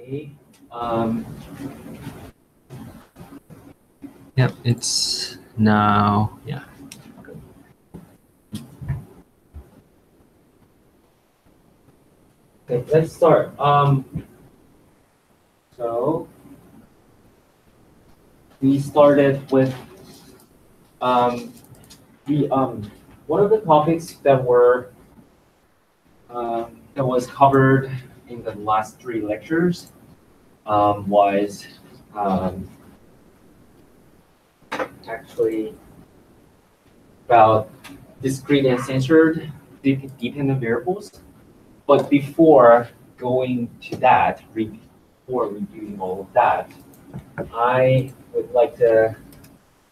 Okay. Yep, it's now, yeah. Okay, let's start. So we started with one of the topics that was covered in the last 3 lectures was actually about discrete and censored dependent variables. But before going to that, before reviewing all of that, I would like to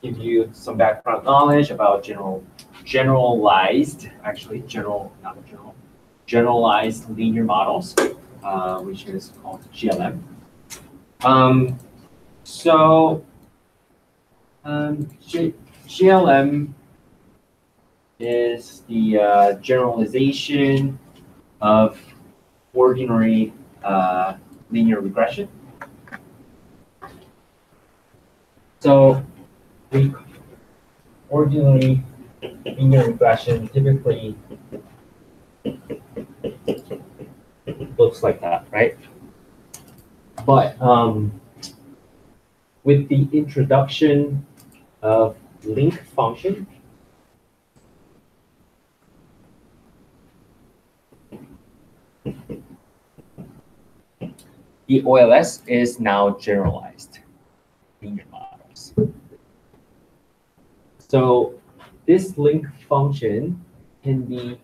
give you some background knowledge about generalized linear models, which is called GLM. GLM is the generalization of ordinary linear regression. So ordinary linear regression typically looks like that, right? But with the introduction of link function, the OLS is now generalized linear models. So this link function can be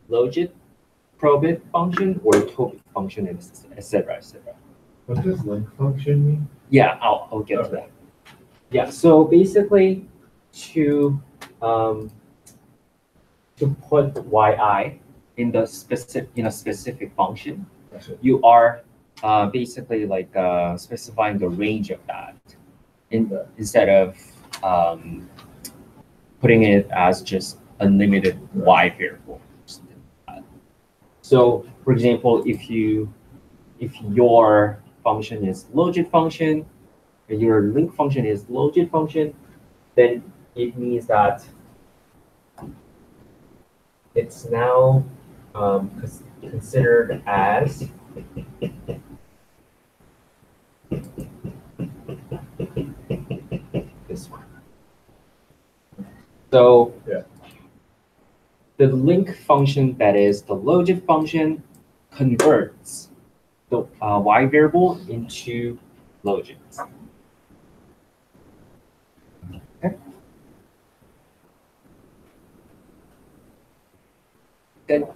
logit, probit function, or tobit function, etc., etc. What does link function mean? Yeah, I'll get to that. Yeah, so basically to put yi in a specific function, you are basically like specifying the range of that instead of putting it as just unlimited y variable. So for example, if your function is logit function, your link function is logit function, then it means that it's now considered as this one. So yeah, the link function, that is the logit function, converts the y variable into logit. Okay. Good.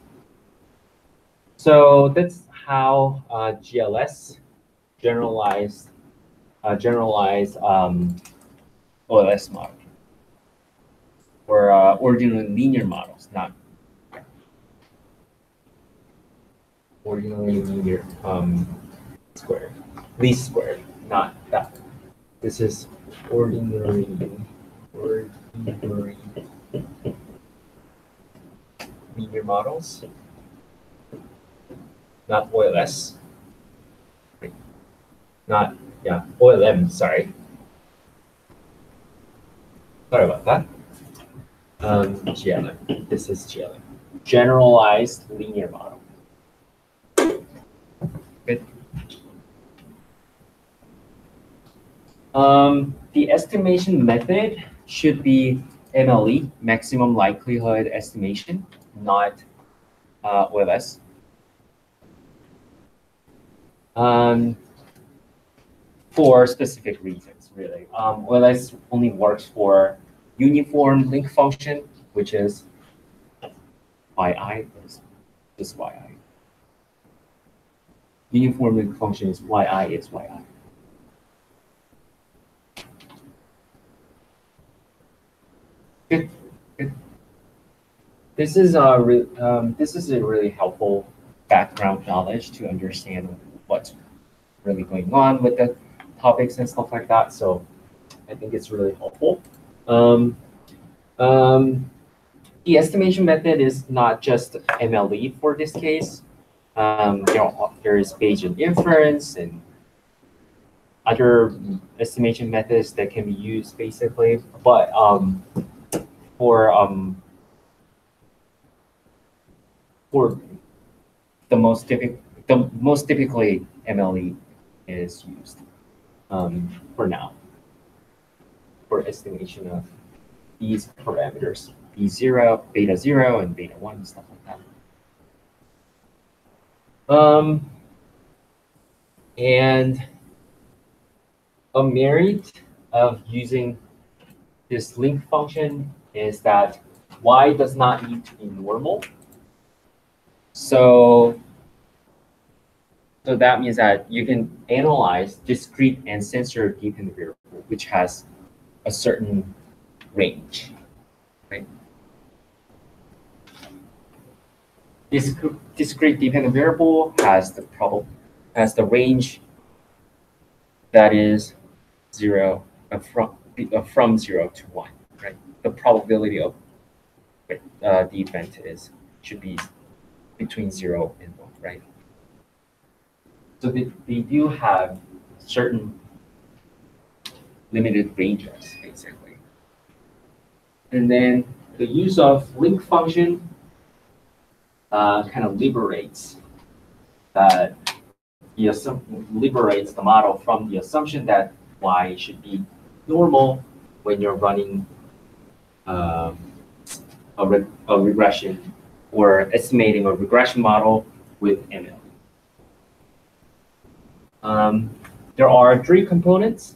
So that's how GLS generalized OLS model, or ordinary linear models, not ordinary linear squared, least squared, not that. This is ordinary linear models, not OLS. Not, yeah, OLM, sorry. Sorry about that. GLM, this is GLM. Generalized linear model. Good. The estimation method should be MLE, maximum likelihood estimation, not OLS. For specific reasons, really. OLS only works for uniform link function, which is yi, is yi. Uniform link function is yi is yi. Good. Good. This is a really helpful background knowledge to understand what's really going on with the topics and stuff like that. So I think it's really helpful. The estimation method is not just MLE for this case. There is Bayesian inference and other estimation methods that can be used basically. But for the most typically MLE is used for now for estimation of these parameters, B0, beta 0, and beta 1, and stuff like that. And a merit of using this link function is that y does not need to be normal. So that means that you can analyze discrete and sensor-dependent variable, which has a certain range, right? Discrete dependent variable has the range that is from 0 to 1, right? The probability of the event should be between 0 and 1, right? So they do have certain limited ranges, basically. And then the use of link function kind of liberates liberates the model from the assumption that y should be normal when you're running a regression or estimating a regression model with ML. There are 3 components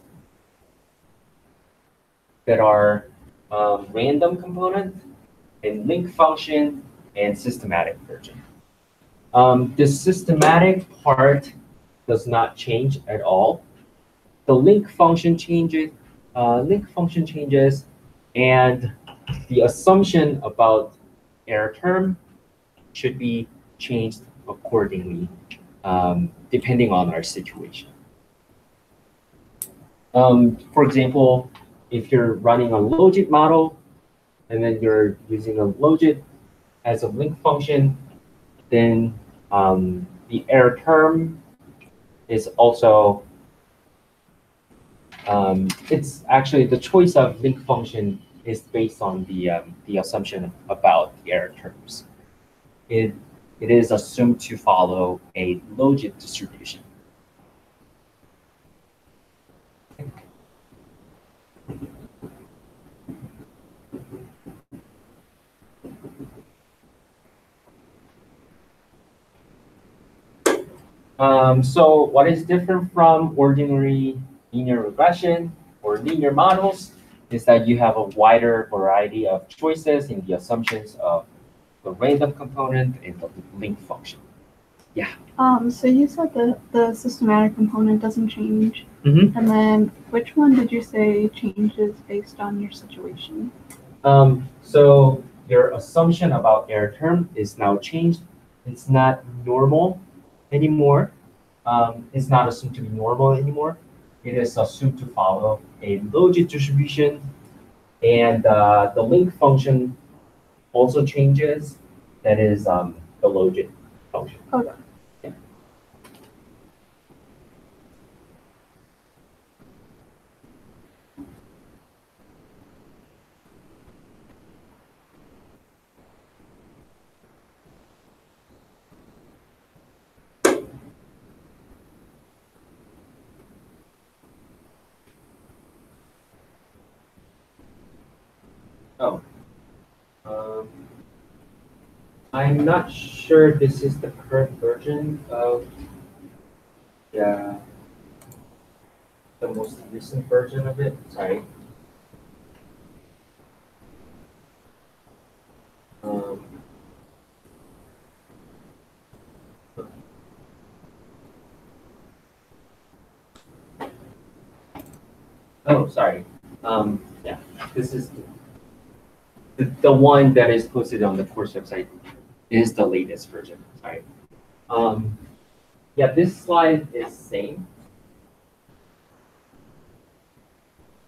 that are random component, and link function, and systematic version. The systematic part does not change at all. The link function changes, and the assumption about error term should be changed accordingly, depending on our situation. For example, if you're running a logit model, and then you're using a logit as a link function, then the error term is also, it's actually the choice of link function is based on the assumption about the error terms. It is assumed to follow a logit distribution. So what is different from ordinary linear regression or linear models is that you have a wider variety of choices in the assumptions of the random component and the link function. Yeah. So you said that the systematic component doesn't change. Mm-hmm. And then which one did you say changes based on your situation? So your assumption about error term is now changed. It's not normal anymore. It's not assumed to be normal anymore. It is assumed to follow a logit distribution, and the link function also changes. That is the logit function. Okay. Yeah. Oh, I'm not sure this is the current version of the most recent version of it. Sorry. Oh, sorry. Yeah, this is the one that is posted on the course website is the latest version. Sorry. Yeah, this slide is same.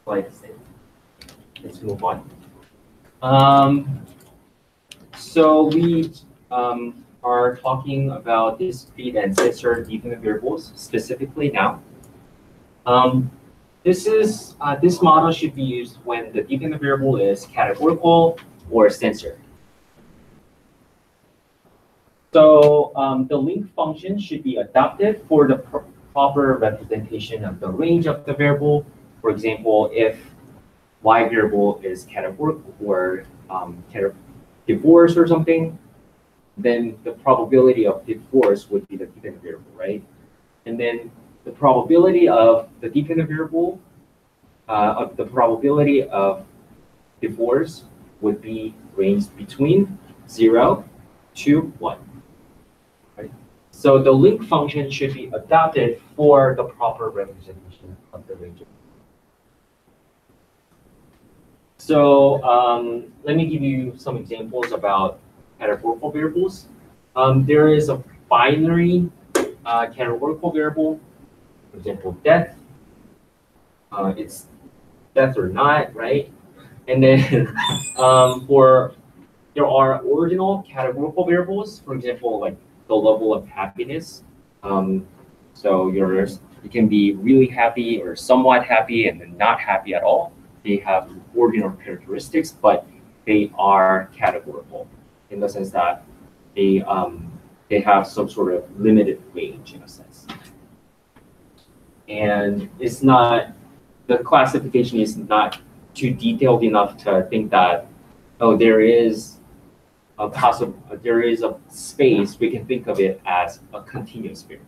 Slide is same. Let's move on. So we are are talking about discrete and censored dependent variables specifically now. This model should be used when the dependent variable is categorical or censored. So the link function should be adopted for the proper representation of the range of the variable. For example, if y variable is categorical or divorce or something, then the probability of divorce would be the dependent variable, right? And then the probability of the dependent variable, of the probability of divorce would be ranged between 0 to 1. Right? So the link function should be adopted for the proper representation of the range. So let me give you some examples about categorical variables. There is a binary categorical variable, for example, death. It's death or not, right? And then there are ordinal categorical variables, for example, like the level of happiness. So you can be really happy or somewhat happy and then not happy at all. They have ordinal characteristics, but they are categorical in the sense that they have some sort of limited range in a sense. And it's not, the classification is not too detailed enough to think that, oh, there is a space, we can think of it as a continuous variable.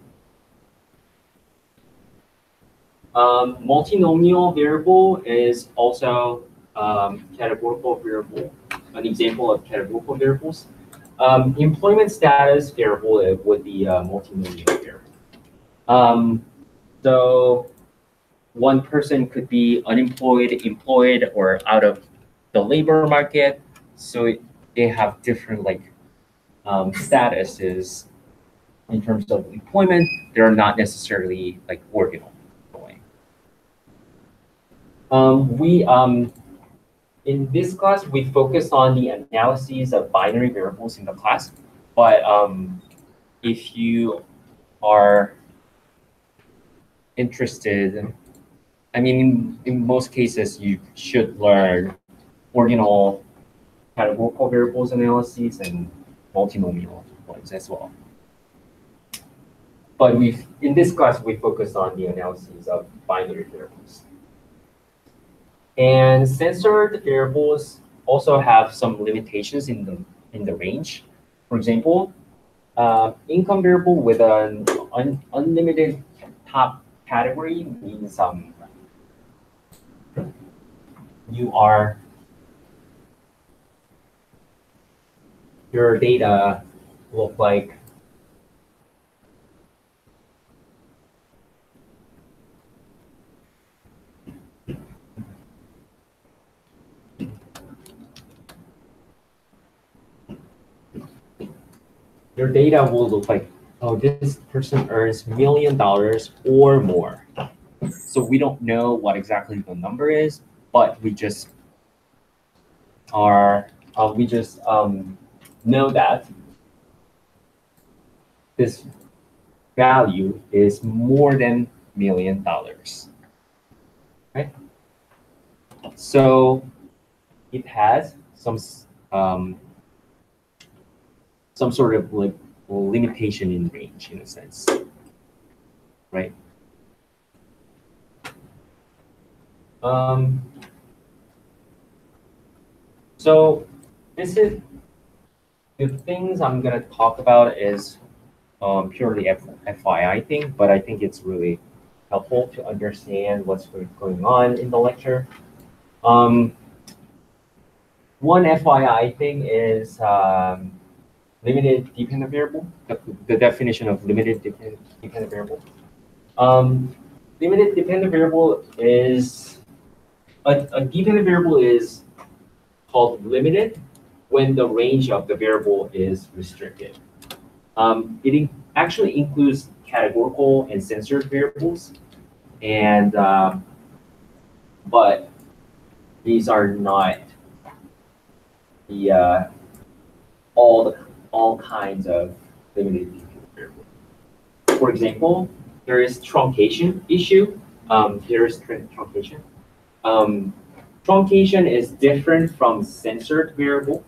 Multinomial variable is also categorical variable, an example of categorical variables. Employment status variable would be a multinomial variable. So one person could be unemployed, employed, or out of the labor market. So they have different statuses in terms of employment. They're not necessarily like ordinal. In this class, we focus on the analyses of binary variables in the class. But if you are interested, I mean, in most cases, you should learn ordinal categorical variables analyses and multinomial ones as well. But in this class, we focus on the analyses of binary variables. And censored variables also have some limitations in the range. For example, income variable with an unlimited top category means your data look like your data will look like, oh, this person earns $1 million or more. So we don't know what exactly the number is, but we just know that this value is more than $1 million. Right? So it has some sort of like limitation in range in a sense, right? So this is the things I'm gonna talk about is purely FYI thing, but I think it's really helpful to understand what's going on in the lecture. One FYI thing is limited dependent variable, the definition of limited dependent variable. Limited dependent variable is, a dependent variable is called limited when the range of the variable is restricted. It actually includes categorical and censored variables, and but these are not the all kinds of limited dependent variable. For example, there is truncation issue. Here is truncation. Truncation is different from censored variable.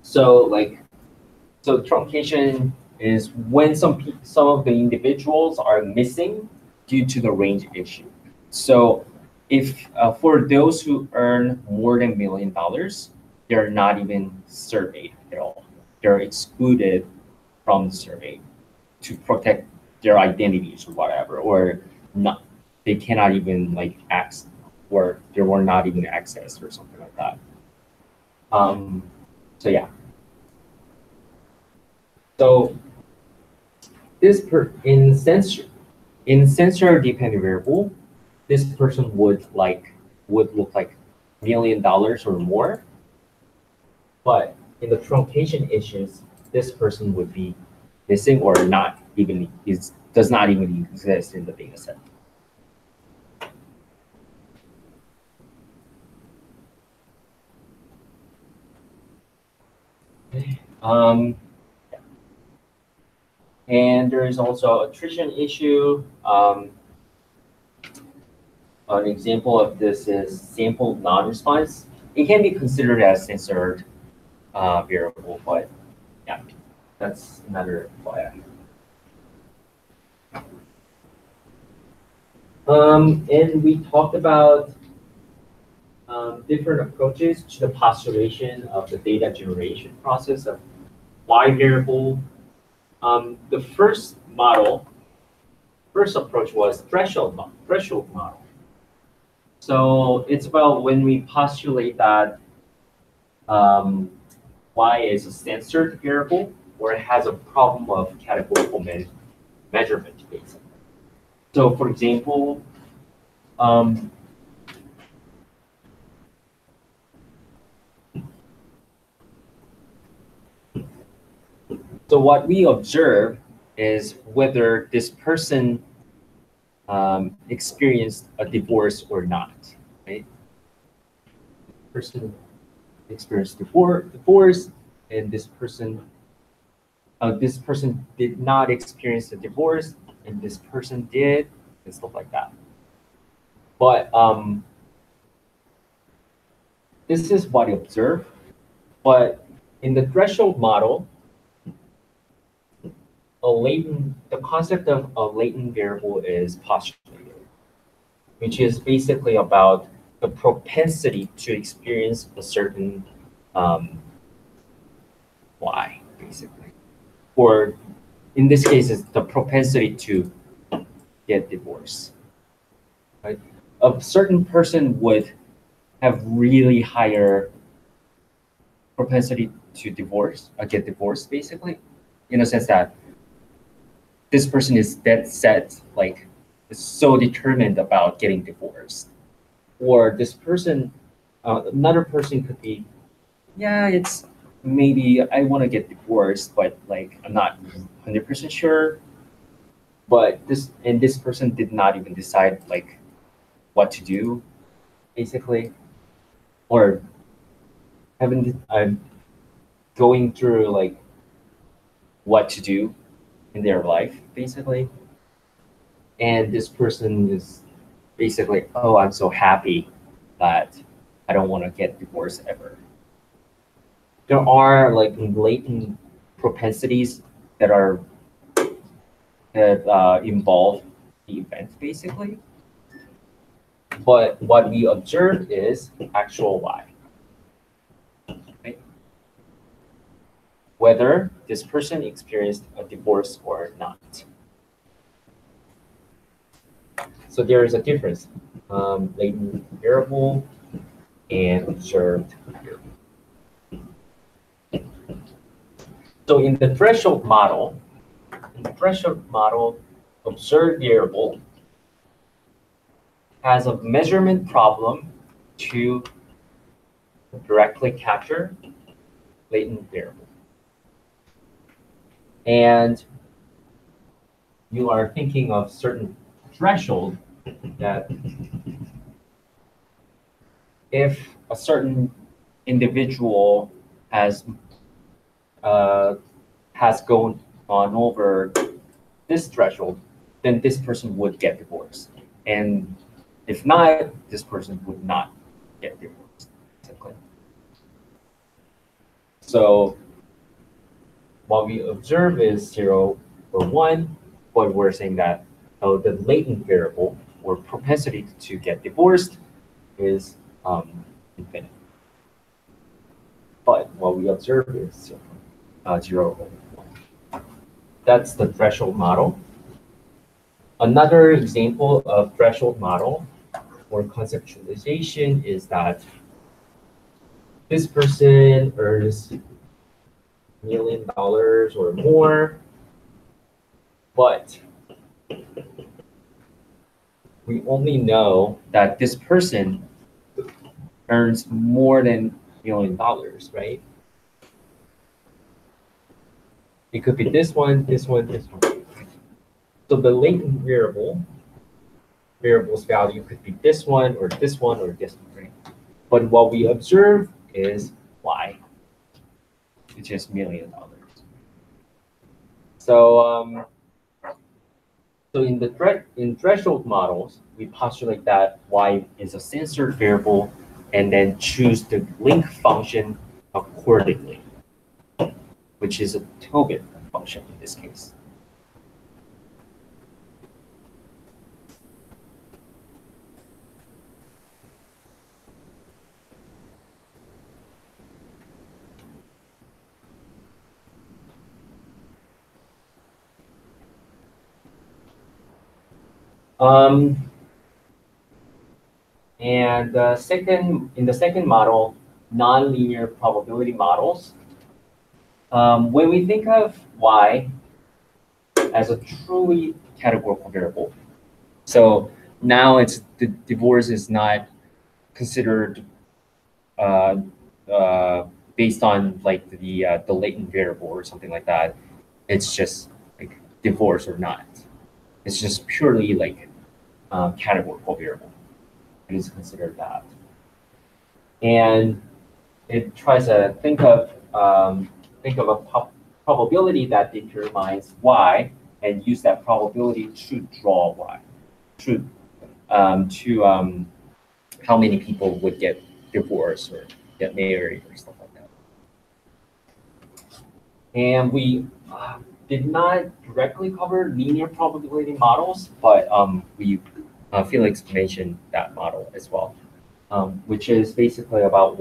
So truncation is when some of the individuals are missing due to the range issue. So if for those who earn more than $1 million, they're not even surveyed at all. They're excluded from the survey to protect their identities or whatever, or not. They cannot even like access, or they were not even accessed or something like that. So yeah. So this in censor dependent variable, this person would look like $1 million or more. But in the truncation issues, this person would be missing or not even does not even exist in the data set. Okay. And there is also attrition issue. An example of this is sample non-response. It can be considered as censored variable, but yeah, that's another FYI. And we talked about different approaches to the postulation of the data generation process of Y variable. The first approach was threshold model. So it's about when we postulate that Y is a censored variable or it has a problem of categorical measurement, basically. So for example, so what we observe is whether this person experienced a divorce or not, right? Person experienced divorce, and this person did not experience a divorce, and this person did, and stuff like that. But this is what we observe. But in the threshold model, the concept of a latent variable is postulated, which is basically about the propensity to experience a certain Y, basically. Or in this case, it's the propensity to get divorced. Right? A certain person would have really higher propensity to get divorced, basically, in a sense that this person is dead set, like is so determined about getting divorced. Or this person, another person could be, yeah, it's maybe I want to get divorced, but like I'm not 100% sure. But this person did not even decide like what to do, basically, or going through like what to do in their life, basically. And this person is basically, oh, I'm so happy that I don't want to get divorced ever. There are like latent propensities that involve the event, basically. But what we observe is actual Y. Right? Whether this person experienced a divorce or not. So there is a difference, latent variable and observed variable. So in the threshold model, observed variable has a measurement problem to directly capture latent variable. And you are thinking of certain threshold that if a certain individual has has gone on over this threshold, then this person would get divorced. And if not, this person would not get divorced. Exactly. So what we observe is 0 or 1, but we're saying that the latent variable or propensity to get divorced is infinite. But what we observe is 0 or 1. That's the threshold model. Another example of threshold model or conceptualization is that this person earns $1 million or more, but we only know that this person earns more than $1 million, right? It could be this one, this one, this one. So the latent variable's value could be this one or this one or this one, right? But what we observe is Y, which is $1 million. So so in threshold models, we postulate that Y is a censored variable and then choose the link function accordingly, which is a Tobit function in this case. And in the second model, nonlinear probability models, when we think of Y as a truly categorical variable, so now it's the divorce is not considered based on like the latent variable or something like that. It's just like divorce or not. It's just purely like categorical variable. It is considered that, and it tries to think of a probability that determines Y, and use that probability to draw Y, to how many people would get divorced or get married or stuff like that. And we did not directly cover linear probability models, but Felix mentioned that model as well, which is basically about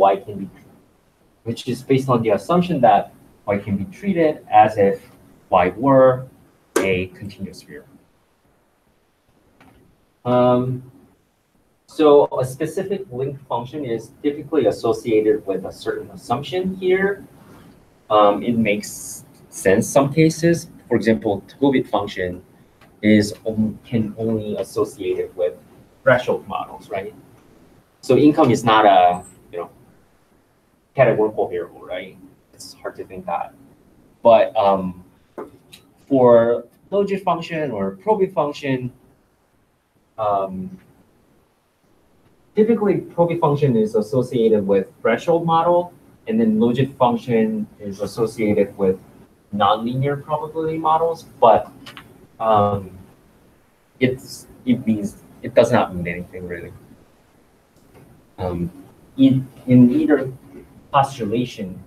which is based on the assumption that Y can be treated as if Y were a continuous variable. So a specific link function is typically associated with a certain assumption here. It makes sense some cases. For example, Tobit function can only associate it with threshold models, right? So income is not a categorical variable, right? It's hard to think that. But for logit function or probit function, typically probit function is associated with threshold model, and then logit function is associated with nonlinear probability models, but it does not mean anything really. In either postulation,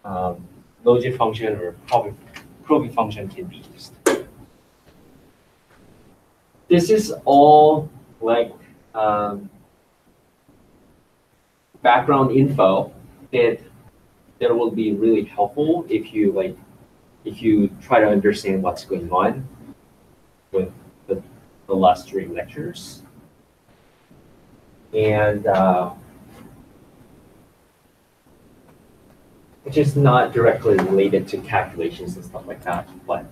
logit function or probit function can be used. This is all like background info that will be really helpful if you try to understand what's going on with the last 3 lectures. And which is not directly related to calculations and stuff like that, but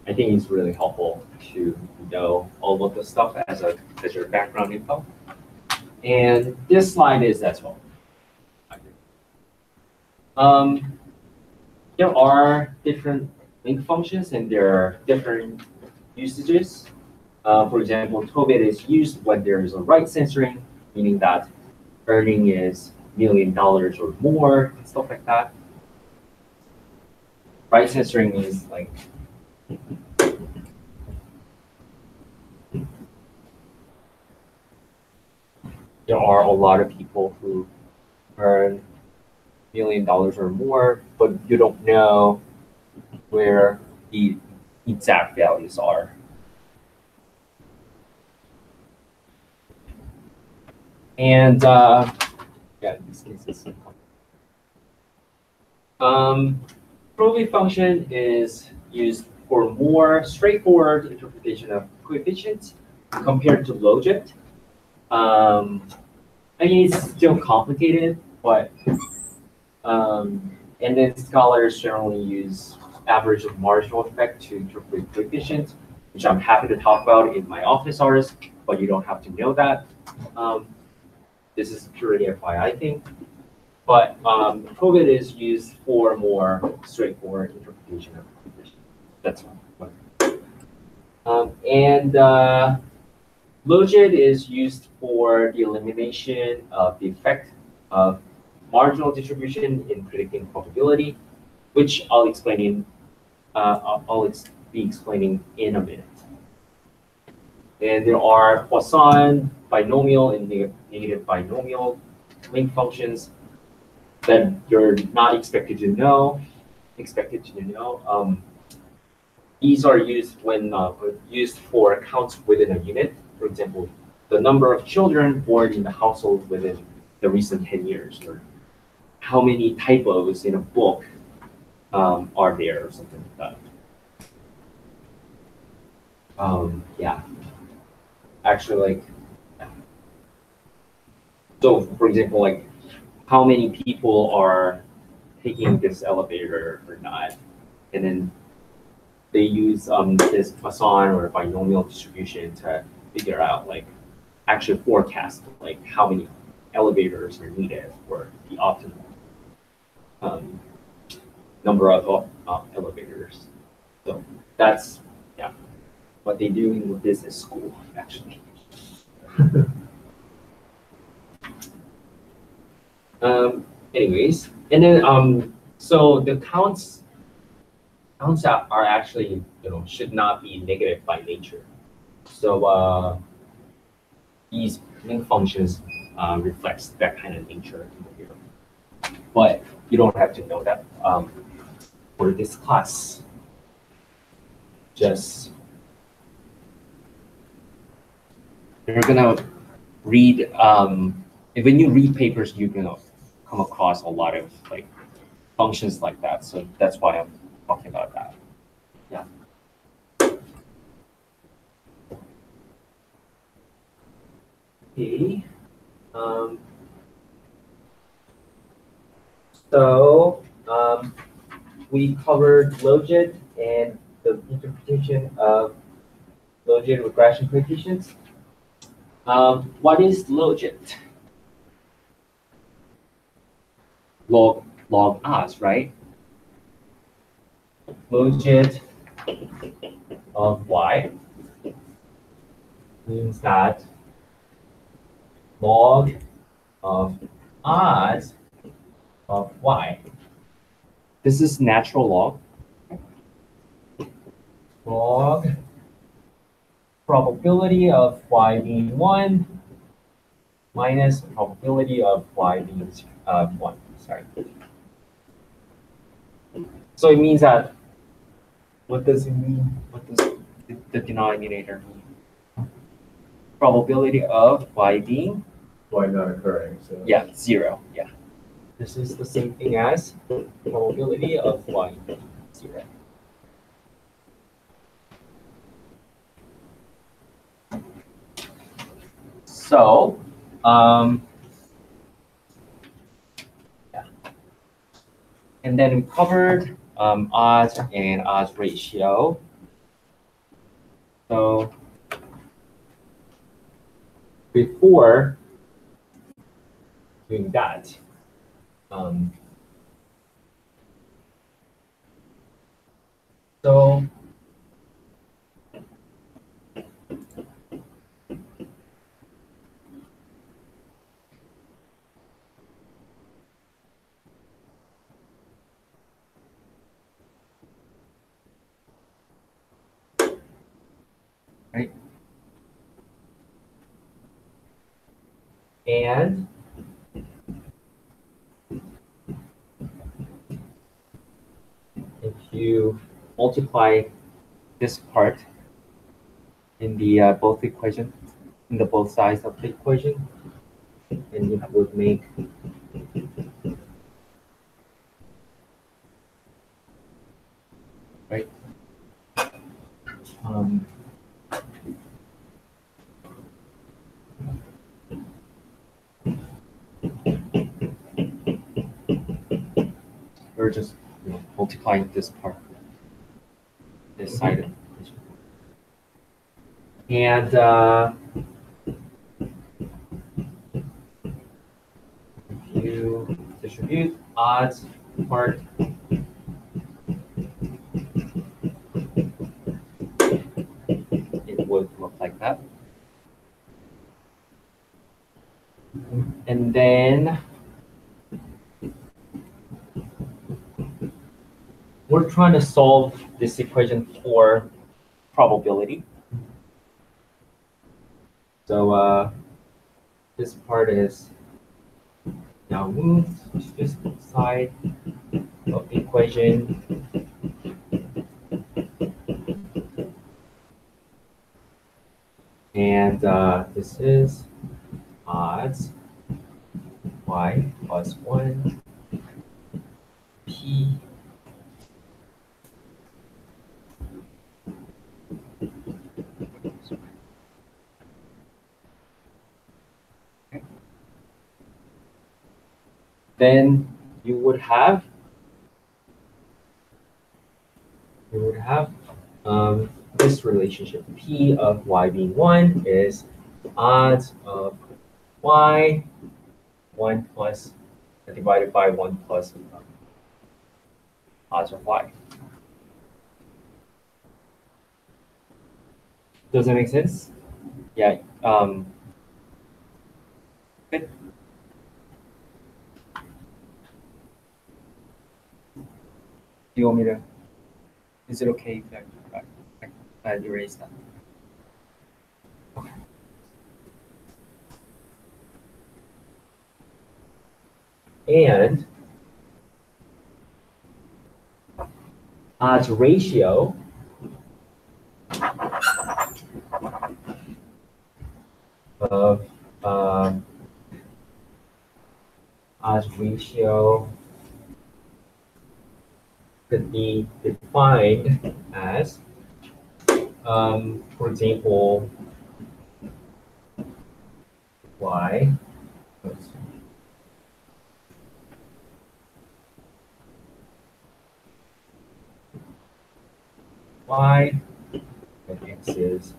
I think it's really helpful to know all of the stuff as your background info. And this slide is as well. There are different link functions and there are different usages. For example, Tobit is used when there is a right censoring, meaning that earning is $1 million or more, and stuff like that. Right censoring means like there are a lot of people who earn $1 million or more, but you don't know where the exact values are. And yeah, in this case, it's probability function is used for more straightforward interpretation of coefficients compared to logit. I mean, it's still complicated, but and then scholars generally use average of marginal effect to interpret coefficients, which I'm happy to talk about in my office hours, but you don't have to know that. This is purely FYI thing. But COVID is used for more straightforward interpretation of coefficients. That's one. Logit is used for the elimination of the effect of marginal distribution in predicting probability, which I'll explain in be explaining in a minute. And there are Poisson, binomial, and negative binomial link functions that you're not expected to know. These are used when used for counts within a unit. For example, the number of children born in the household within the recent 10 years, or how many typos in a book are there, or something like that. Yeah. Actually, like, so for example, like, how many people are taking this elevator or not, and then they use this Poisson or binomial distribution to figure out, like, actually forecast, like, how many elevators are needed for the optimal number of elevators. So that's, yeah, what they do in the business school, actually. Anyways, and then so the counts are actually, should not be negative by nature. So these link functions reflects that kind of nature here. But you don't have to know that for this class. Just you're gonna read when you read papers, you're gonna come across a lot of like functions like that. So that's why I'm talking about that. Yeah. Okay. So we covered logit and the interpretation of logit regression coefficients. What is logit? Log odds, right? Logit of y means that log of odds of y. This is natural log. Log probability of y being 1 minus probability of y being 1. Sorry. So it means that, what does it mean? What does the denominator mean? Probability of y being? Why not occurring? So Yeah, 0. Yeah. This is the same thing as probability of y being 0. So, yeah. And then we covered odds and odds ratio. So, before doing that, so And if you multiply this part in the both equation, in the both sides of the equation, and it would make right. We're just multiplying this part, this side of the equation. And if you distribute odds part, it would look like that. And then we're trying to solve this equation for probability. So this part is now moved to this side of the equation. And this is odds y plus 1 p then you would have this relationship. P of y being 1 is odds of y 1 plus divided by 1 plus odds of y. Does that make sense? Yeah. Good. Do you want me to? Is it okay if I erase that? Okay. And odds ratio of odds ratio could be defined as, for example, y. Y and x is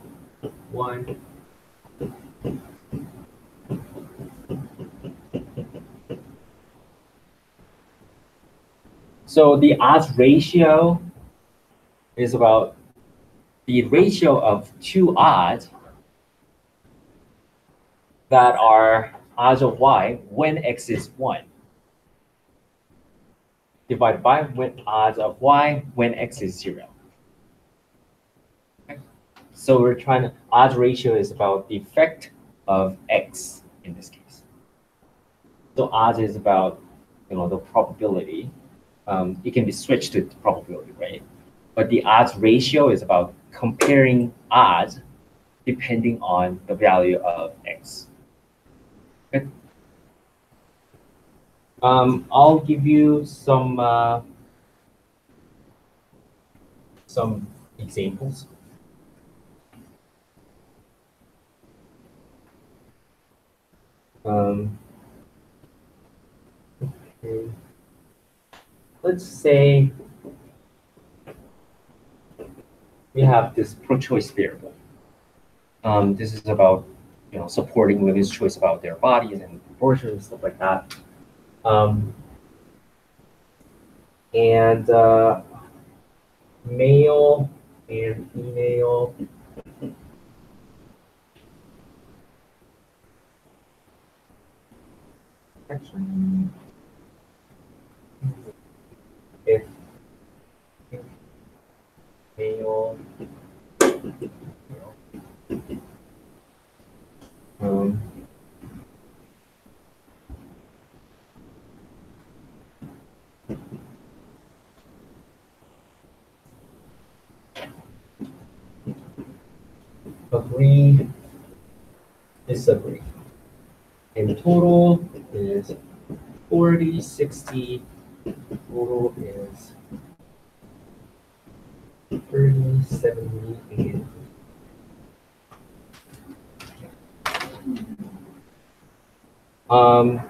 1. So the odds ratio is about the ratio of two odds that are odds of y when x is 1 divided by when odds of y when x is 0. Okay. So we're trying to, odds ratio is about the effect of x in this case. So odds is about the probability. It can be switched to probability, right? But the odds ratio is about comparing odds depending on the value of x. Okay. I'll give you some examples. Okay. Let's say we have this pro-choice variable. This is about supporting women's choice about their bodies and abortion and stuff like that. And male and female actually if male agree, disagree. And total is 40, 60, total is 30, 70, and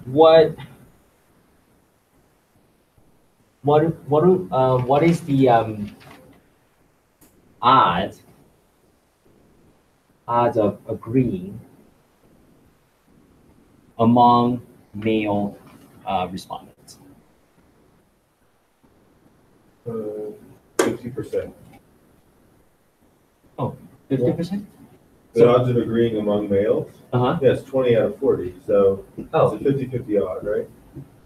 what is the odds of agreeing among male respondents? 50%. 50%? The odds of agreeing among males? Uh-huh. Yes, 20 out of 40. So Oh, it's a 50-50 odd, right?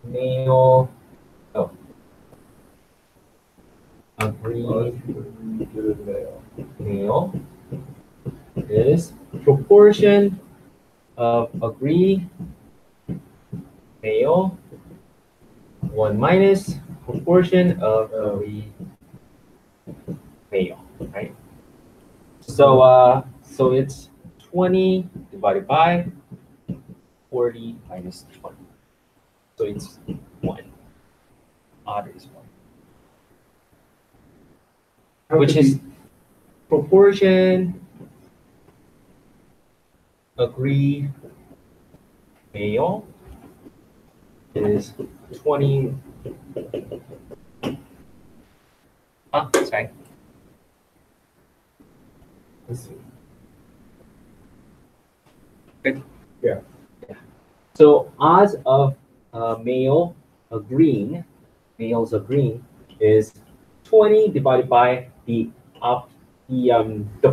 male. Oh. Agree. Good male. Male is proportion of agree male 1 minus proportion of agree male, right? So so it's 20 divided by 40 minus 20. So it's 1. Odd is 1. Which is proportion agree male is 20. Sorry. Let's see. Good. Yeah. So odds of males agreeing is 20 divided by the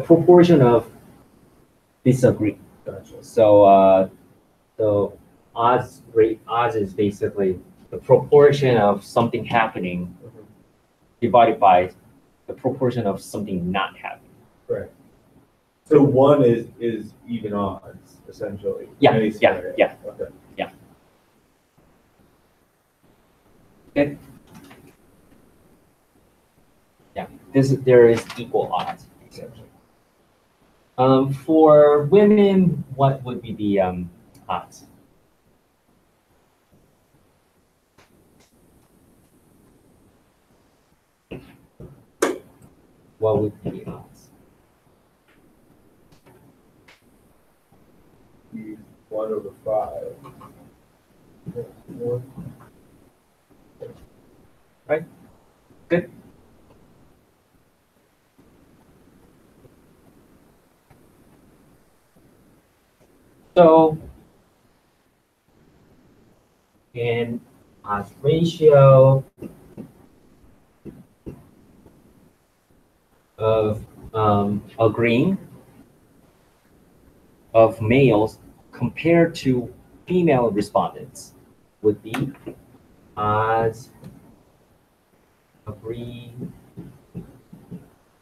proportion of disagree. Gotcha. So the odds is basically the proportion of something happening divided by the proportion of something not happening. Right. So 1 is even odds, essentially. Yeah, in any yeah, scenario. yeah. Okay. Okay. Yeah, there is equal odds. Essentially. For women, what would be the odds? What would be the odds? 1 over 5. Right? Good. So, in odds ratio of agreeing of males compared to female respondents would be odds agree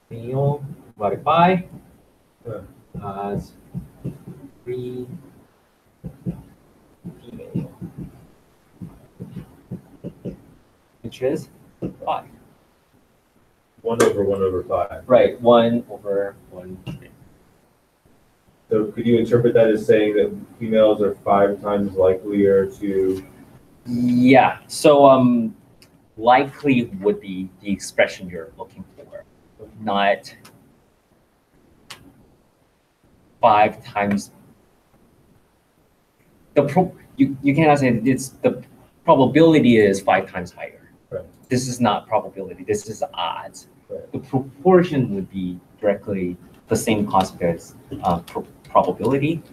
male divided by odds agree female, which is 5. 1 over 1 over 5. Right, 1 over 1. So could you interpret that as saying that females are 5 times likelier to? Yeah, so likely would be the expression you're looking for, not 5 times. You cannot say it's the probability is 5 times higher. Right. This is not probability. This is odds. Right. The proportion would be directly the same concept as probability.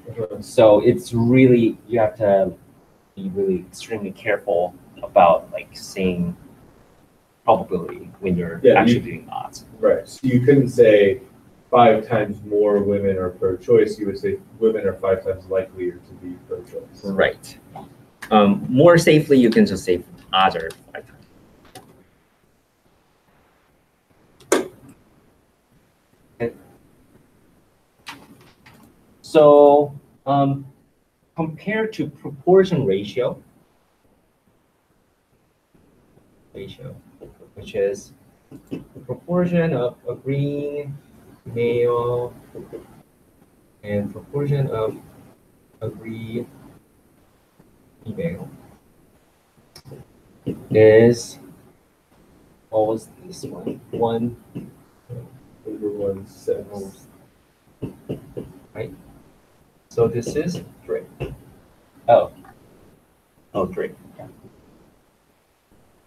So it's really, you have to be really extremely careful about like saying probability when you're actually doing odds. Right. So you couldn't say 5 times more women are pro-choice. You would say women are 5 times likelier to be pro-choice. Right. More safely, you can just say odds are 5 times. Okay. So compared to proportion ratio, which is the proportion of agreeing male and proportion of agree female is, what was this one? Over 1/6. Right? So this is 3. Oh, 3. Yeah.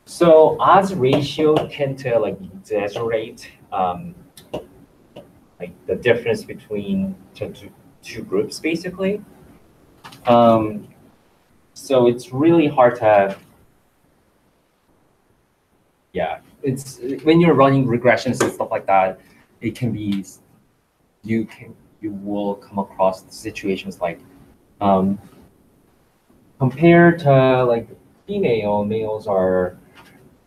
So odds ratio tend to like exaggerate like the difference between two groups basically. So it's really hard to, yeah, it's when you're running regressions and stuff like that, it can be, you will come across situations like compared to like males are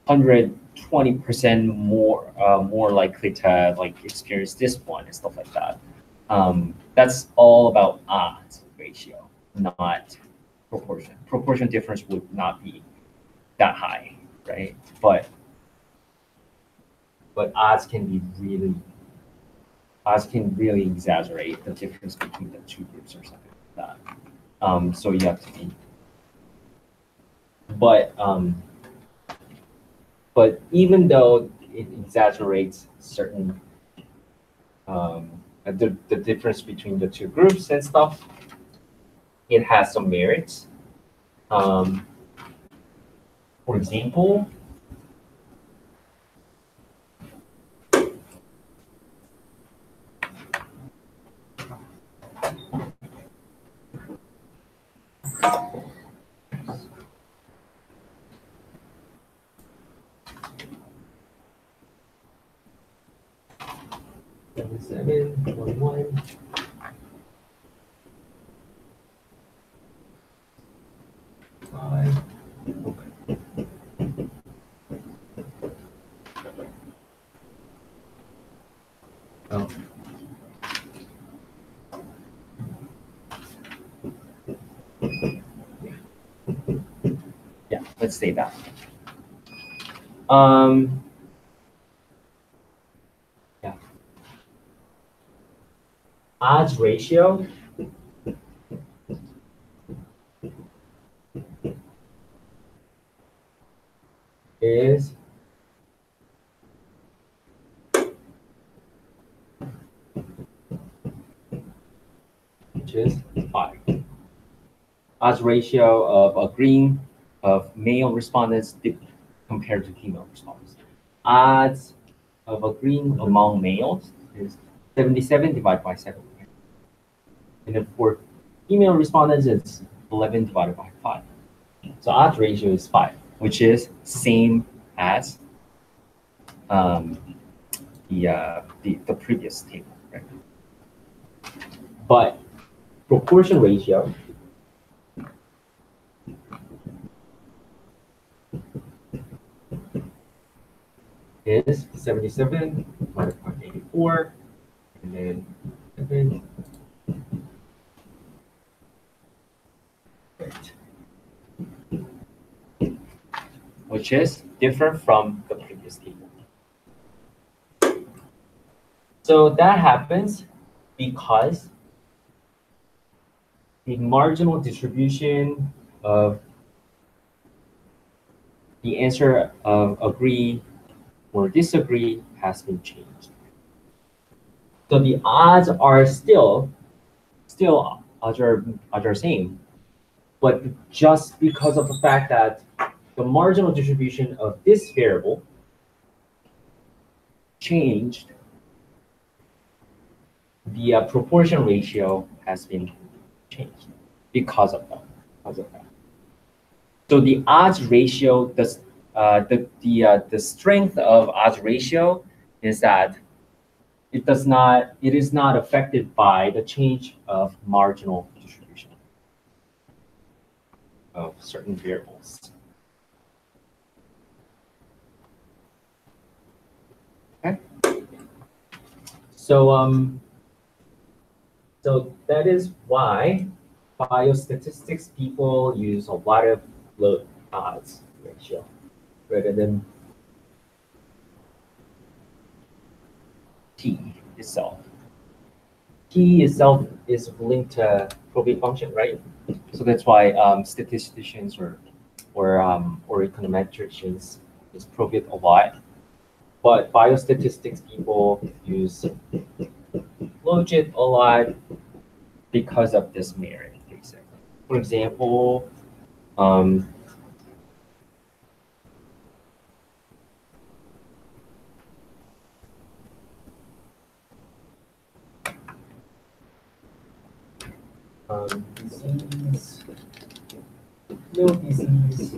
120% more likely to like experience this one and stuff like that. That's all about odds ratio, not proportion. Proportion difference would not be that high, right? But odds can really exaggerate the difference between the two groups or something like that. So you have to be, but even though it exaggerates certain the difference between the two groups and stuff, it has some merits. For example, seven, 1, 5. Okay. Oh. Yeah, let's say that. Yeah. Odds ratio is which is 5. Odds ratio of agreeing of male respondents compared to female respondents. Odds of agreeing among males is 77 divided by 7. And then for female respondents, it's 11 divided by 5. So odds ratio is 5, which is same as the previous table, right? But proportion ratio is 77 divided by 84, and then 7. Right. Which is different from the previous table. So that happens because the marginal distribution of the answer of agree or disagree has been changed. So the odds are still are same, but just because of the fact that the marginal distribution of this variable changed, the proportion ratio has been changed because of that. So the odds ratio, the strength of odds ratio is that it is not affected by the change of marginal distribution of certain variables. Okay. So so that is why biostatistics people use a lot of low odds ratio rather than T. itself. P itself is linked to probability function, right? So that's why statisticians or econometricians use probability a lot. But biostatistics people use logit a lot because of this merit, basically. For example, disease, no disease,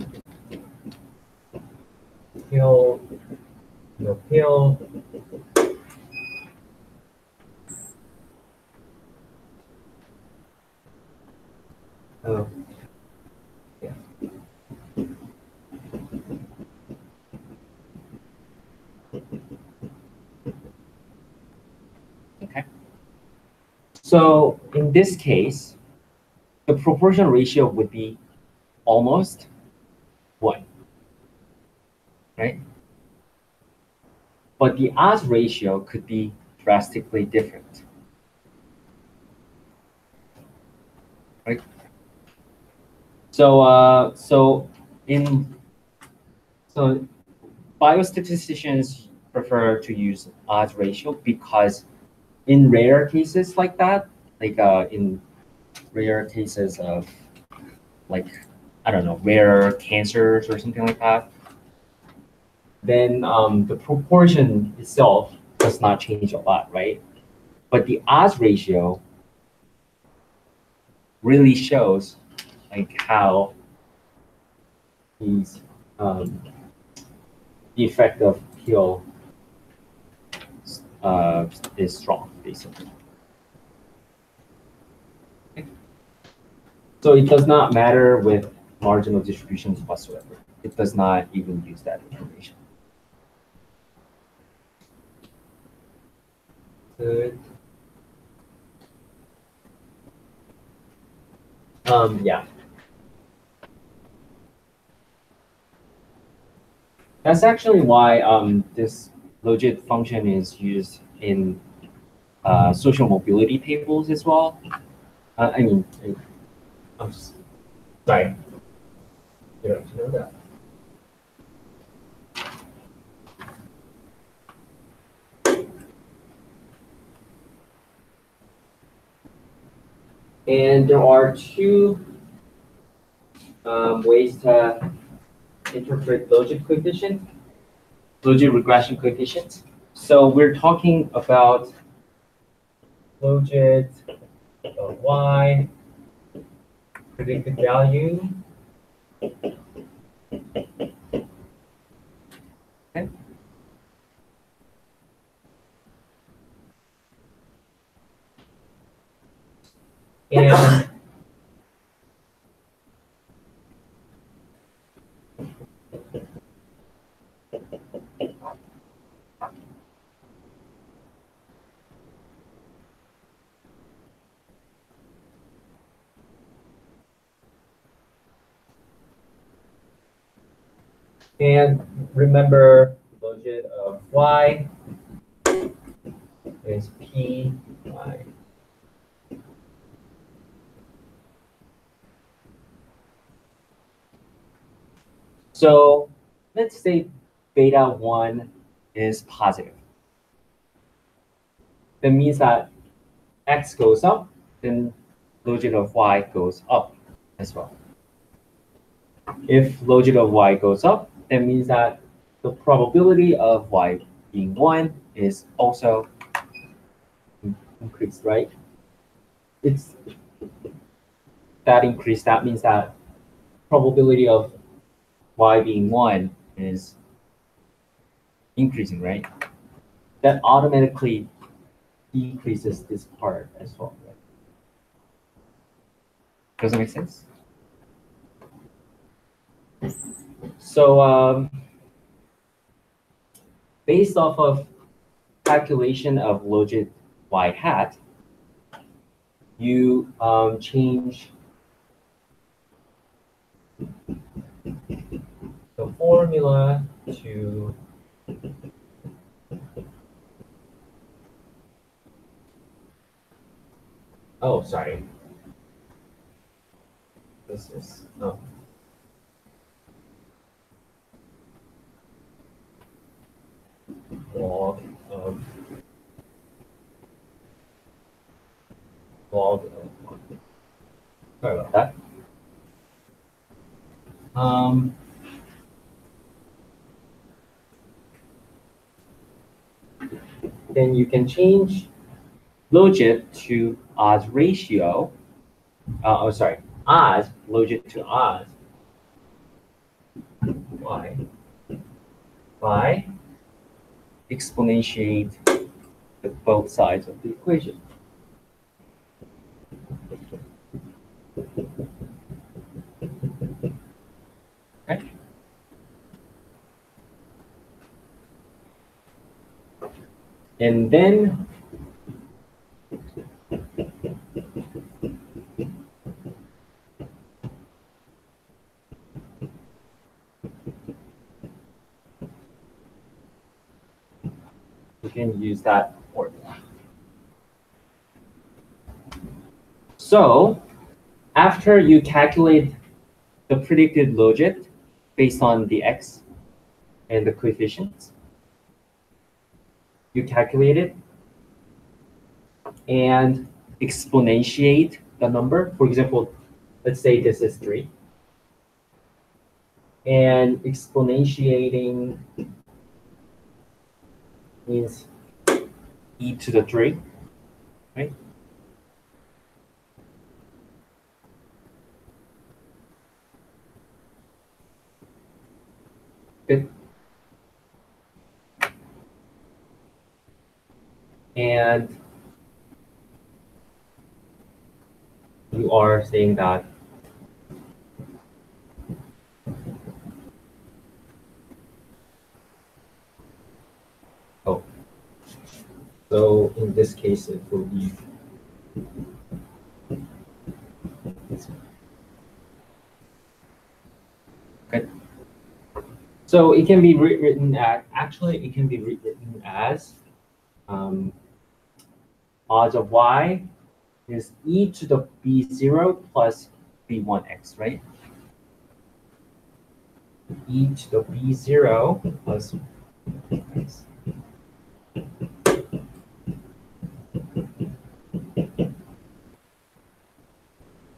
pill, no pill. Oh, yeah. Okay. So in this case, the proportion ratio would be almost 1, right? But the odds ratio could be drastically different, right? So biostatisticians prefer to use odds ratio because in rare cases like that, like in rare cases of like, I don't know, rare cancers or something like that, then the proportion itself does not change a lot, right? But the odds ratio really shows like how these the effect of pill is strong, basically. Okay. So it does not matter with marginal distributions whatsoever. It does not even use that information. Good. Yeah. That's actually why this logit function is used in social mobility tables as well. I'm sorry. You don't have to know that. And there are two ways to interpret logit coefficient, logit regression coefficient. So we're talking about logit of y, predicted value. Okay. And remember, logit of y is p y. So let's say beta 1 is positive. That means that x goes up, then logit of y goes up as well. If logit of y goes up, that means that the probability of y being 1 is also increased, right? It's that increase, that means that probability of y being 1 is increasing, right? That automatically decreases this part as well, right? Does it make sense? So based off of calculation of logit y hat, you change the formula to Oh, sorry. This is, no. Log of log of one. Sorry about that. Then you can change logit to odds ratio. Odds, logit to odds. Why? By exponentiate both sides of the equation. Okay. And then we can use that formula. So after you calculate the predicted logit based on the x and the coefficients, you calculate it and exponentiate the number. For example, let's say this is 3. And exponentiating means e to the 3, right? Good. And you are saying that so in this case it will be okay. So it can be rewritten as, actually it can be rewritten as odds of y is e to the b0 plus b1x, right? E to the b0 plus x.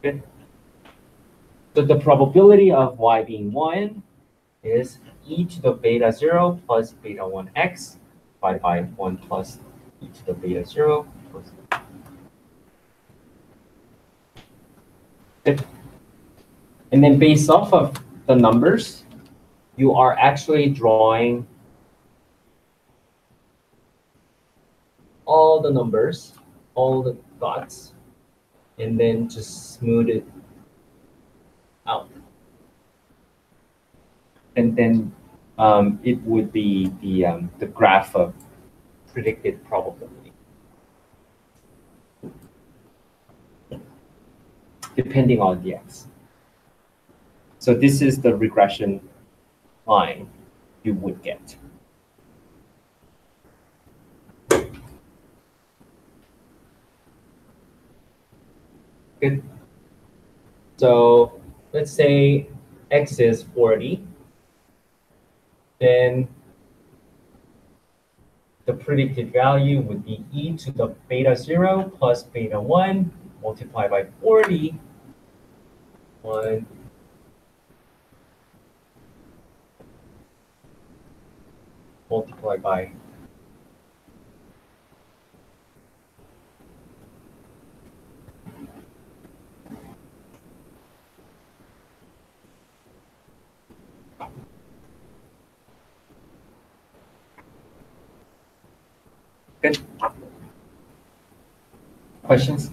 Good. So the probability of y being 1 is e to the beta 0 plus beta 1x divided by 1 plus e to the beta 0 plus. Good. And then based off of the numbers, you are actually drawing all the numbers, all the dots, and then just smooth it out. And then it would be the graph of predicted probability, depending on the x. So this is the regression line you would get. Good. So let's say x is 40. Then the predicted value would be e to the beta 0 plus beta 1 multiplied by 40. 1 multiplied by Good. Questions?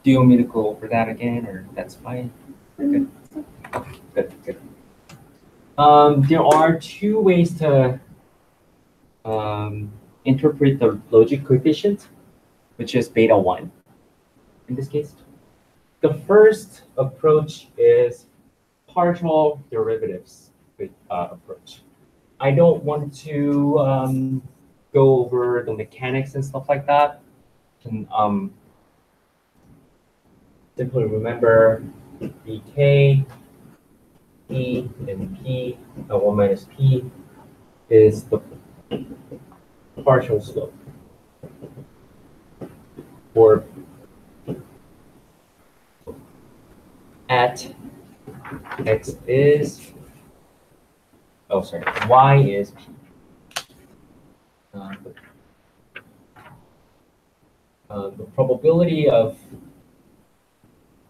Do you want me to go over that again, or that's fine? Good. Okay, good, good. There are two ways to interpret the logic coefficient, which is beta 1 in this case. The first approach is partial derivatives approach. I don't want to go over the mechanics and stuff like that, you can simply remember bk, p, and p, 1 minus p is the partial slope. Or at x is, oh sorry, y is p. The probability of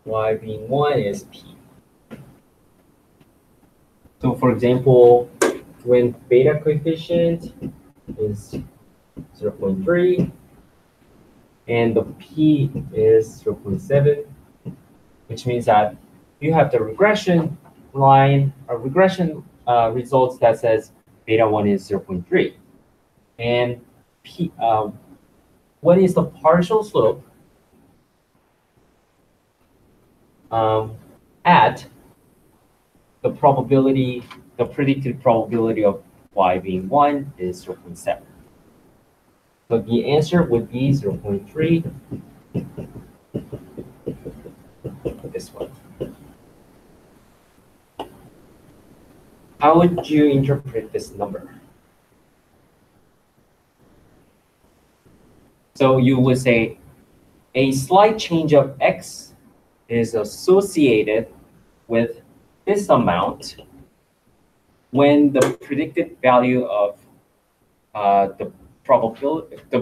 y being 1 is p. So for example, when beta coefficient is 0.3 and the p is 0.7, which means that you have the regression line, or regression results that says beta 1 is 0.3. And p, what is the partial slope at the probability, the predicted probability of y being 1 is 0.7. So the answer would be 0.3, this one. How would you interpret this number? So you would say a slight change of x is associated with this amount when the predicted value of the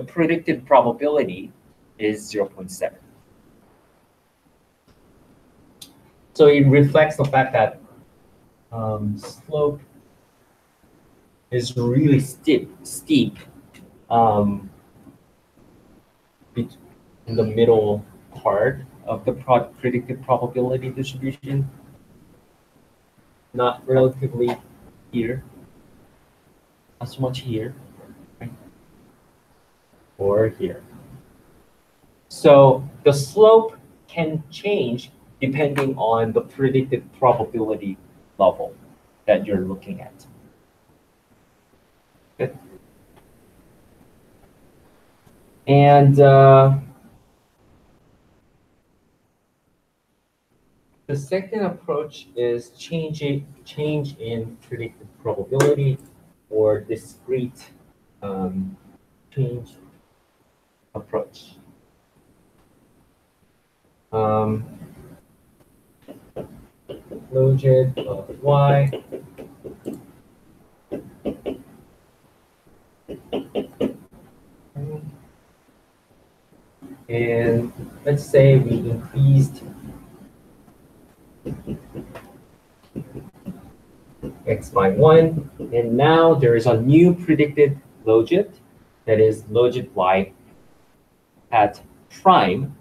predicted probability is 0.7. So it reflects the fact that slope is really steep in the middle part of the predicted probability distribution, not relatively here, not so much here, right? Or here. So the slope can change depending on the predicted probability level that you're looking at. Good. And the second approach is change in predicted probability, or discrete change approach. Logit of y and let's say we increased x by 1, and now there is a new predicted logit, that is logit y at prime.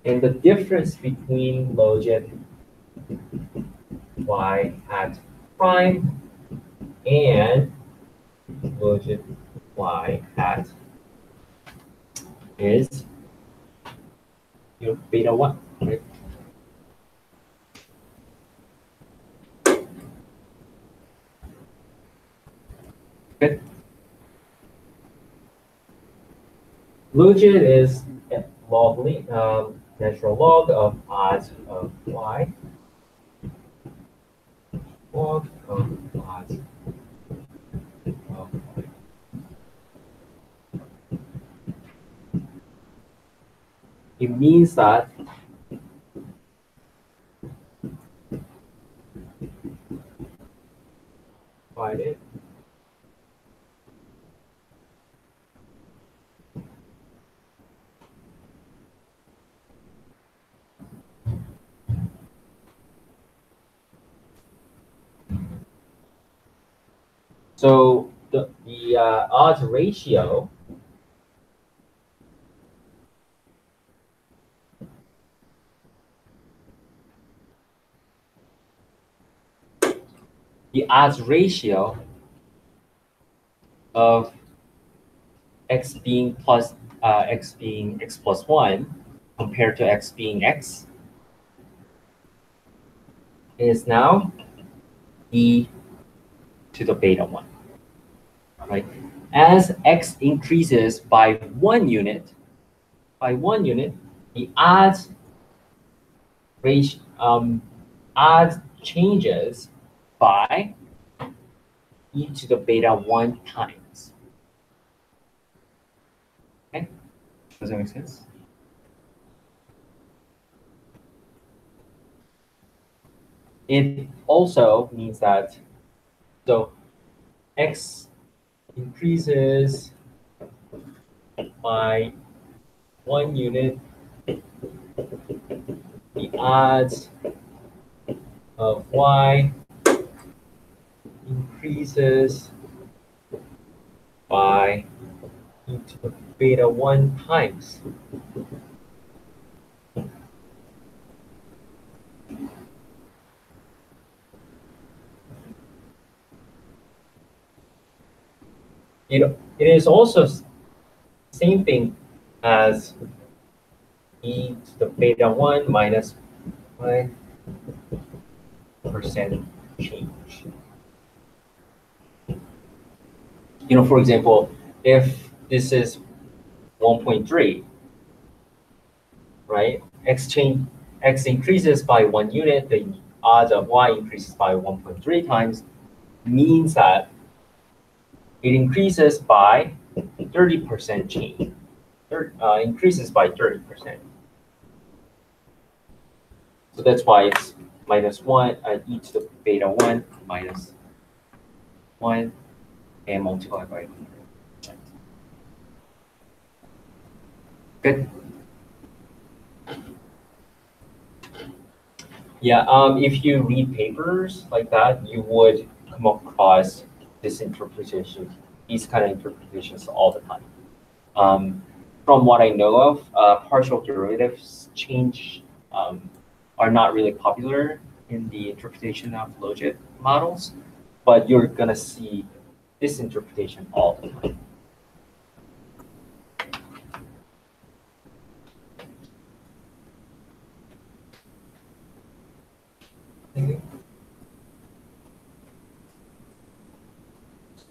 And the difference between logit y at prime and logit y at is beta 1, right? Good. Logit is natural log of odds of y. Log of odds of y. It means that divided so the odds ratio of x being x plus 1 compared to x being x is now e to the beta 1. right? As x increases by 1 unit, the odds changes by e to the beta 1 times. Okay, does that make sense? It also means that, so x increases by 1 unit, the odds of y increases by e to the beta 1 times. It is also same thing as e to the beta 1 minus 1% change. For example, if this is 1.3, right? X increases by 1 unit, the odds of y increases by 1.3 times, means that it increases by 30% change. Increases by 30%. So that's why it's minus 1 e to the beta 1 minus 1 and multiplied by 100%. Good. Yeah, if you read papers like that, you would come across these kind of interpretations all the time. From what I know of, partial derivatives change are not really popular in the interpretation of logit models, but you're gonna see this interpretation all the time.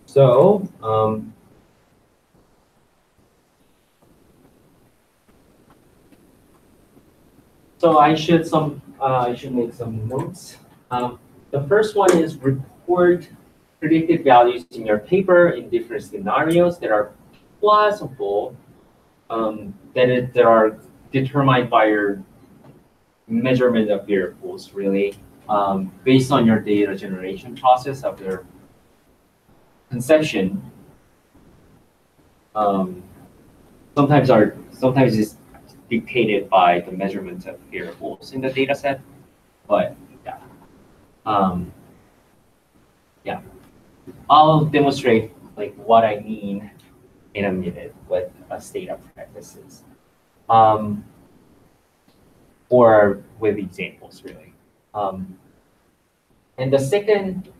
So, I should make some notes. The first one is report predicted values in your paper in different scenarios that are plausible, that are determined by your measurement of variables, really, based on your data generation process of your conception. Sometimes it's dictated by the measurement of variables in the data set, but yeah. I'll demonstrate like what I mean in a minute with a state of practices, or with examples, really. And the second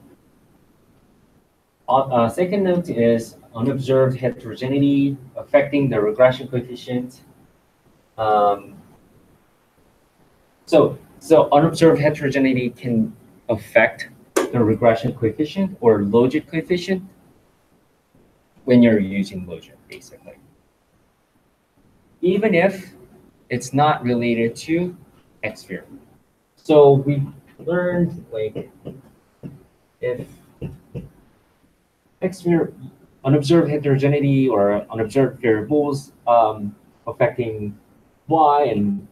note is unobserved heterogeneity affecting the regression coefficient. So unobserved heterogeneity can affect the regression coefficient or logit coefficient when you're using logit, basically. Even if it's not related to X variable. So we learned like if unobserved heterogeneity or unobserved variables affecting y and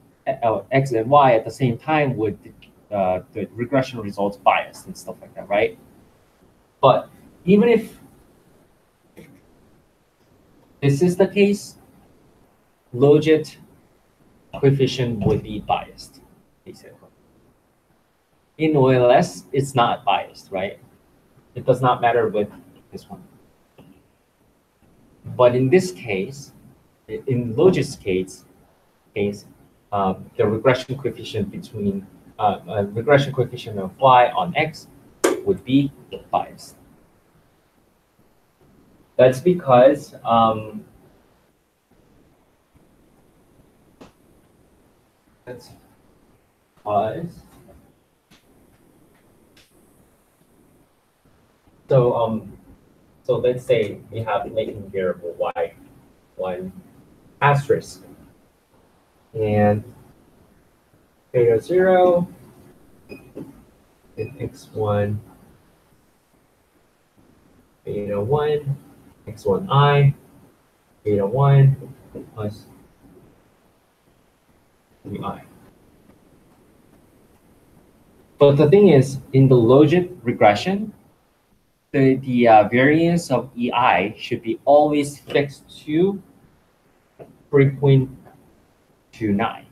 x and y at the same time would the regression results biased and stuff like that, right? But even if this is the case, logit coefficient would be biased, basically. In OLS, it's not biased, right? It does not matter with this one. But in this case, in logit's case, the regression coefficient between regression coefficient of y on x would be biased. That's because So let's say we have latent variable y1 asterisk and beta 0 and x1 beta 1 x1I beta 1 plus 3I. But the thing is, in the logit regression, the variance of EI should be always fixed to 3.29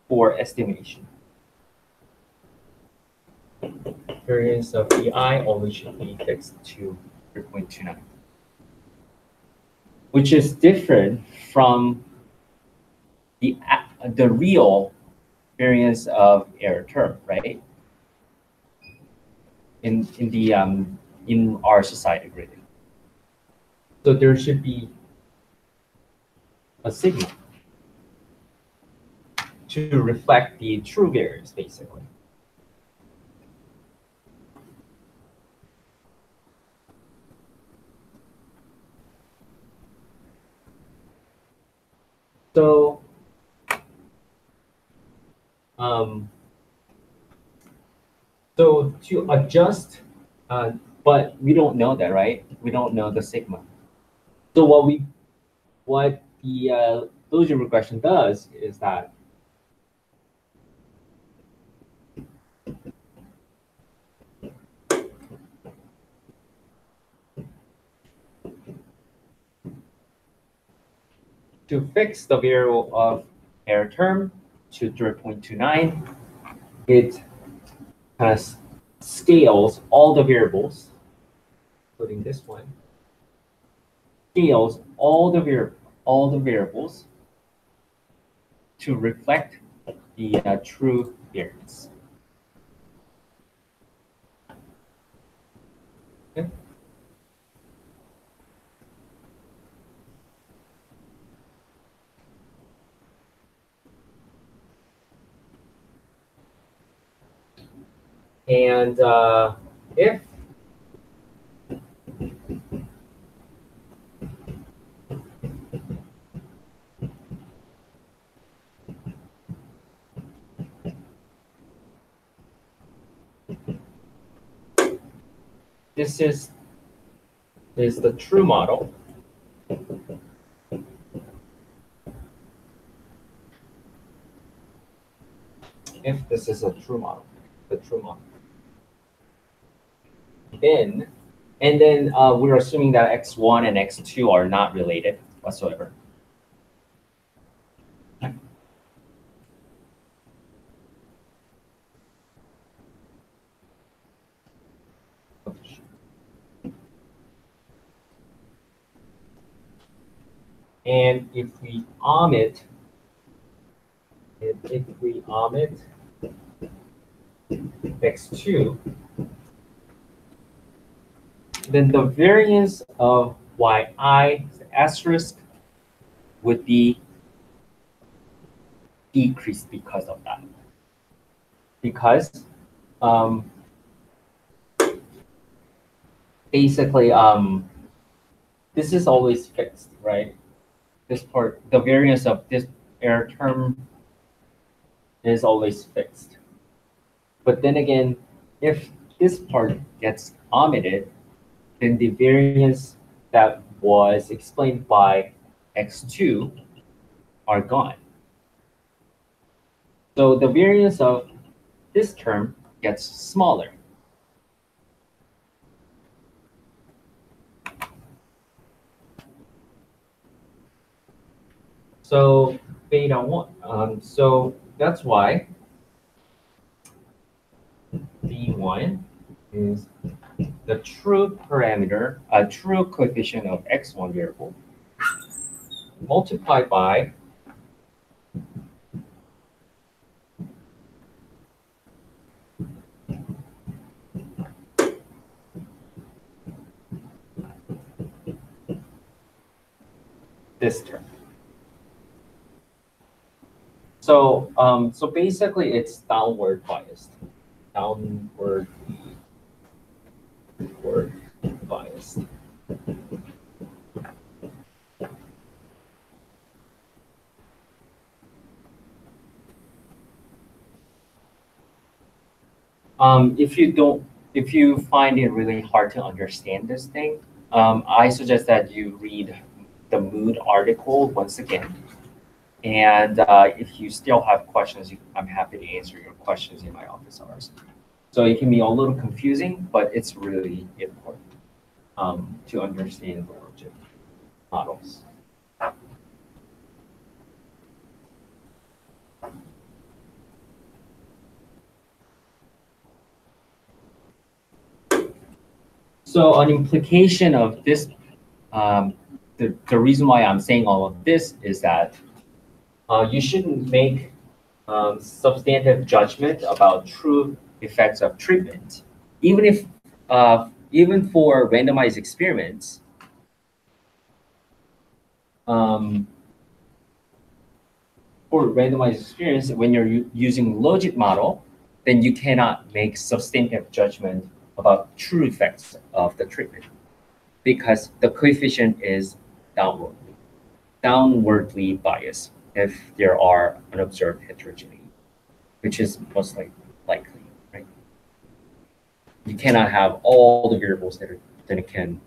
for estimation. Variance of EI always should be fixed to 3.29, which is different from the real variance of error term, right? In our society grading. So there should be a sigma to reflect the true variance, basically. So, so to adjust, but we don't know that, right? We don't know the sigma. So what the logit regression does is that to fix the variable of error term to 0.29, it kind of scales all the variables, including this one, scales all the variables to reflect the true variance. Okay. And if this is the true model, if this is a true model, the true model, then we're assuming that x1 and x2 are not related whatsoever. And if we omit x2, then the variance of yi asterisk would be decreased because of that. Because basically this is always fixed, right? This part, the variance of this error term is always fixed. But then again, if this part gets omitted, then the variance that was explained by x2 are gone. So the variance of this term gets smaller. So beta 1, so that's why B1 is the true parameter, a true coefficient of x1 variable multiplied by this term. So so basically it's downward biased. Downward biased. if you find it really hard to understand this thing, I suggest that you read the Mood article once again. And if you still have questions, I'm happy to answer your questions in my office hours. So it can be a little confusing, but it's really important to understand the logic models. So an implication of this, the reason why I'm saying all of this is that you shouldn't make substantive judgment about true effects of treatment, even if even for randomized experiments. For randomized experience, when you're using logit model, then you cannot make substantive judgment about true effects of the treatment because the coefficient is downwardly biased if there are unobserved heterogeneity, which is most likely, right? You cannot have all the variables that can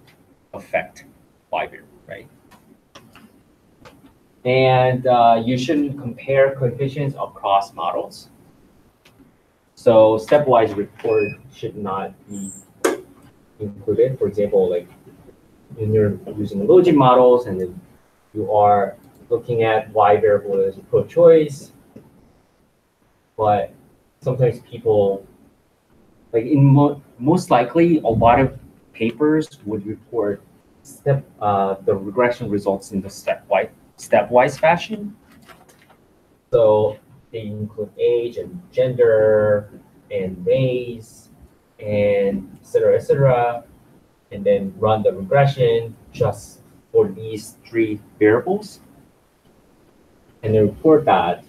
affect Y variable, right? And you shouldn't compare coefficients across models. So stepwise report should not be included. For example, like when you're using logit models and then you are looking at Y variable as pro-choice, but sometimes people, like in most likely, a lot of papers would report the regression results in the stepwise fashion. So they include age and gender and race and et cetera, and then run the regression just for these 3 variables. And they report that,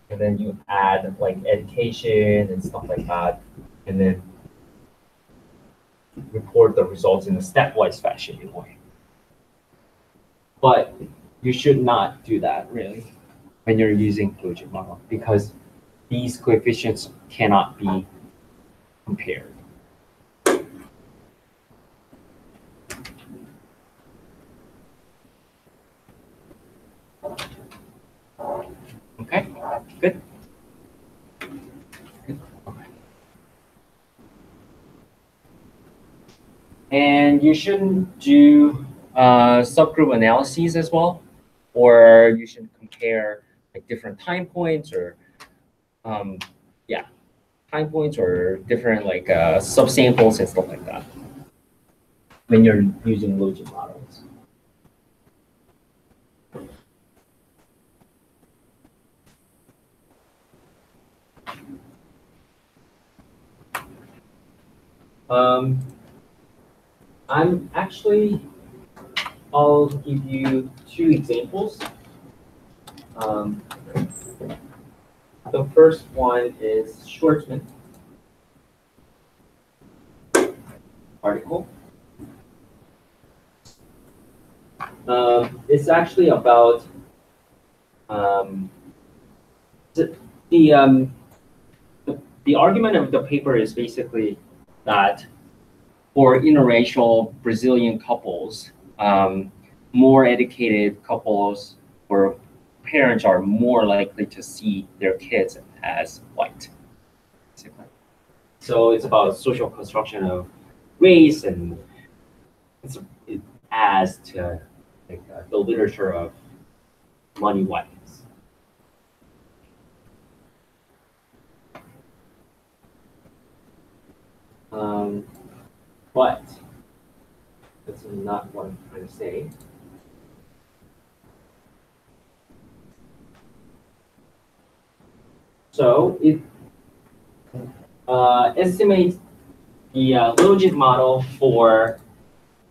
and then you add like education and stuff like that, and then report the results in a stepwise fashion in a way. But you should not do that really when you're using logit model because these coefficients cannot be compared. Okay, good. Okay. And you shouldn't do subgroup analyses as well, or you should compare like different time points or time points or different like subsamples and stuff like that when you're using logit models. I'll give you 2 examples. The first one is Schwartzman article. It's actually about the argument of the paper is basically that for interracial Brazilian couples, more educated couples or parents are more likely to see their kids as white. So it's about social construction of race, and it adds to like, the literature of money whiteness. But that's not what I'm trying to say. So it estimates the logit model for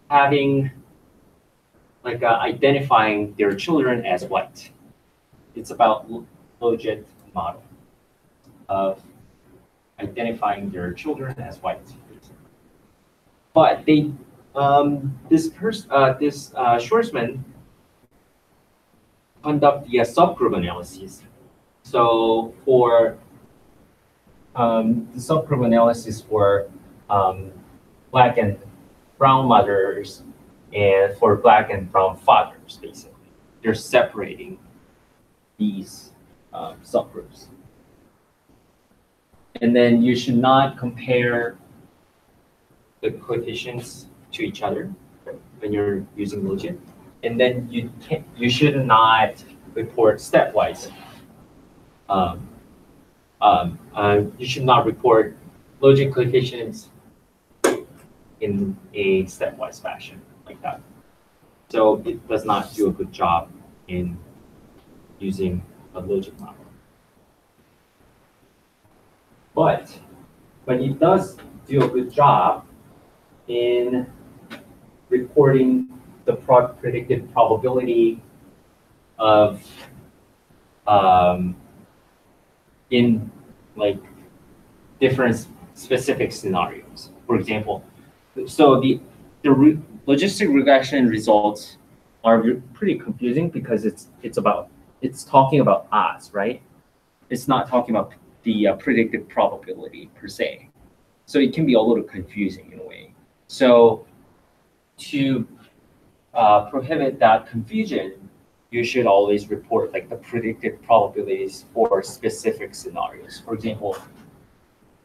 having like identifying their children as white. It's about logit model of identifying their children as white. But they this Schwartzman conduct the subgroup analysis. So for the subgroup analysis for black and brown mothers and for black and brown fathers, basically. They're separating these subgroups. And then you should not compare the coefficients to each other when you're using logit. And then you should not report stepwise. You should not report logit coefficients in a stepwise fashion like that. So it does not do a good job in using a logit model. But when it does do a good job in reporting the predicted probability of in like different specific scenarios. For example, so the logistic regression results are pretty confusing because it's talking about odds, right? It's not talking about the predicted probability per se. So it can be a little confusing in a way. So to prohibit that confusion, you should always report like the predicted probabilities for specific scenarios. For example,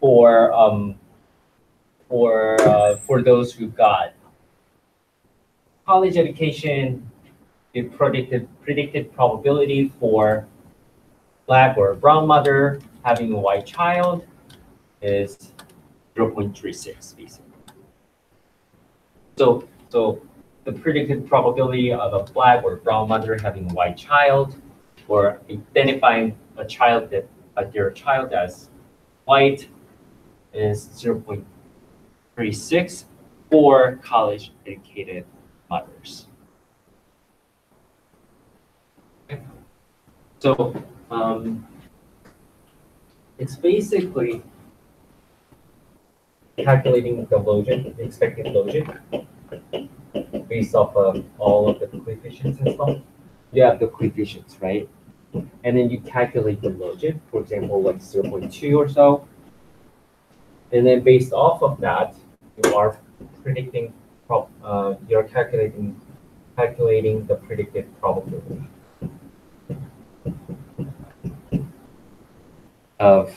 for those who got college education, the predicted probability for black or brown mother having a white child is 0.36 basically. So the predicted probability of a black or brown mother having a white child or identifying a child their child as white is 0.36 for college educated mothers. Okay. So it's basically calculating the logit, the expected logit, based off of all of the coefficients and stuff. You have the coefficients, right? And then you calculate the logit, for example, like 0.2 or so. And then based off of that, you are predicting, you're calculating the predicted probability of,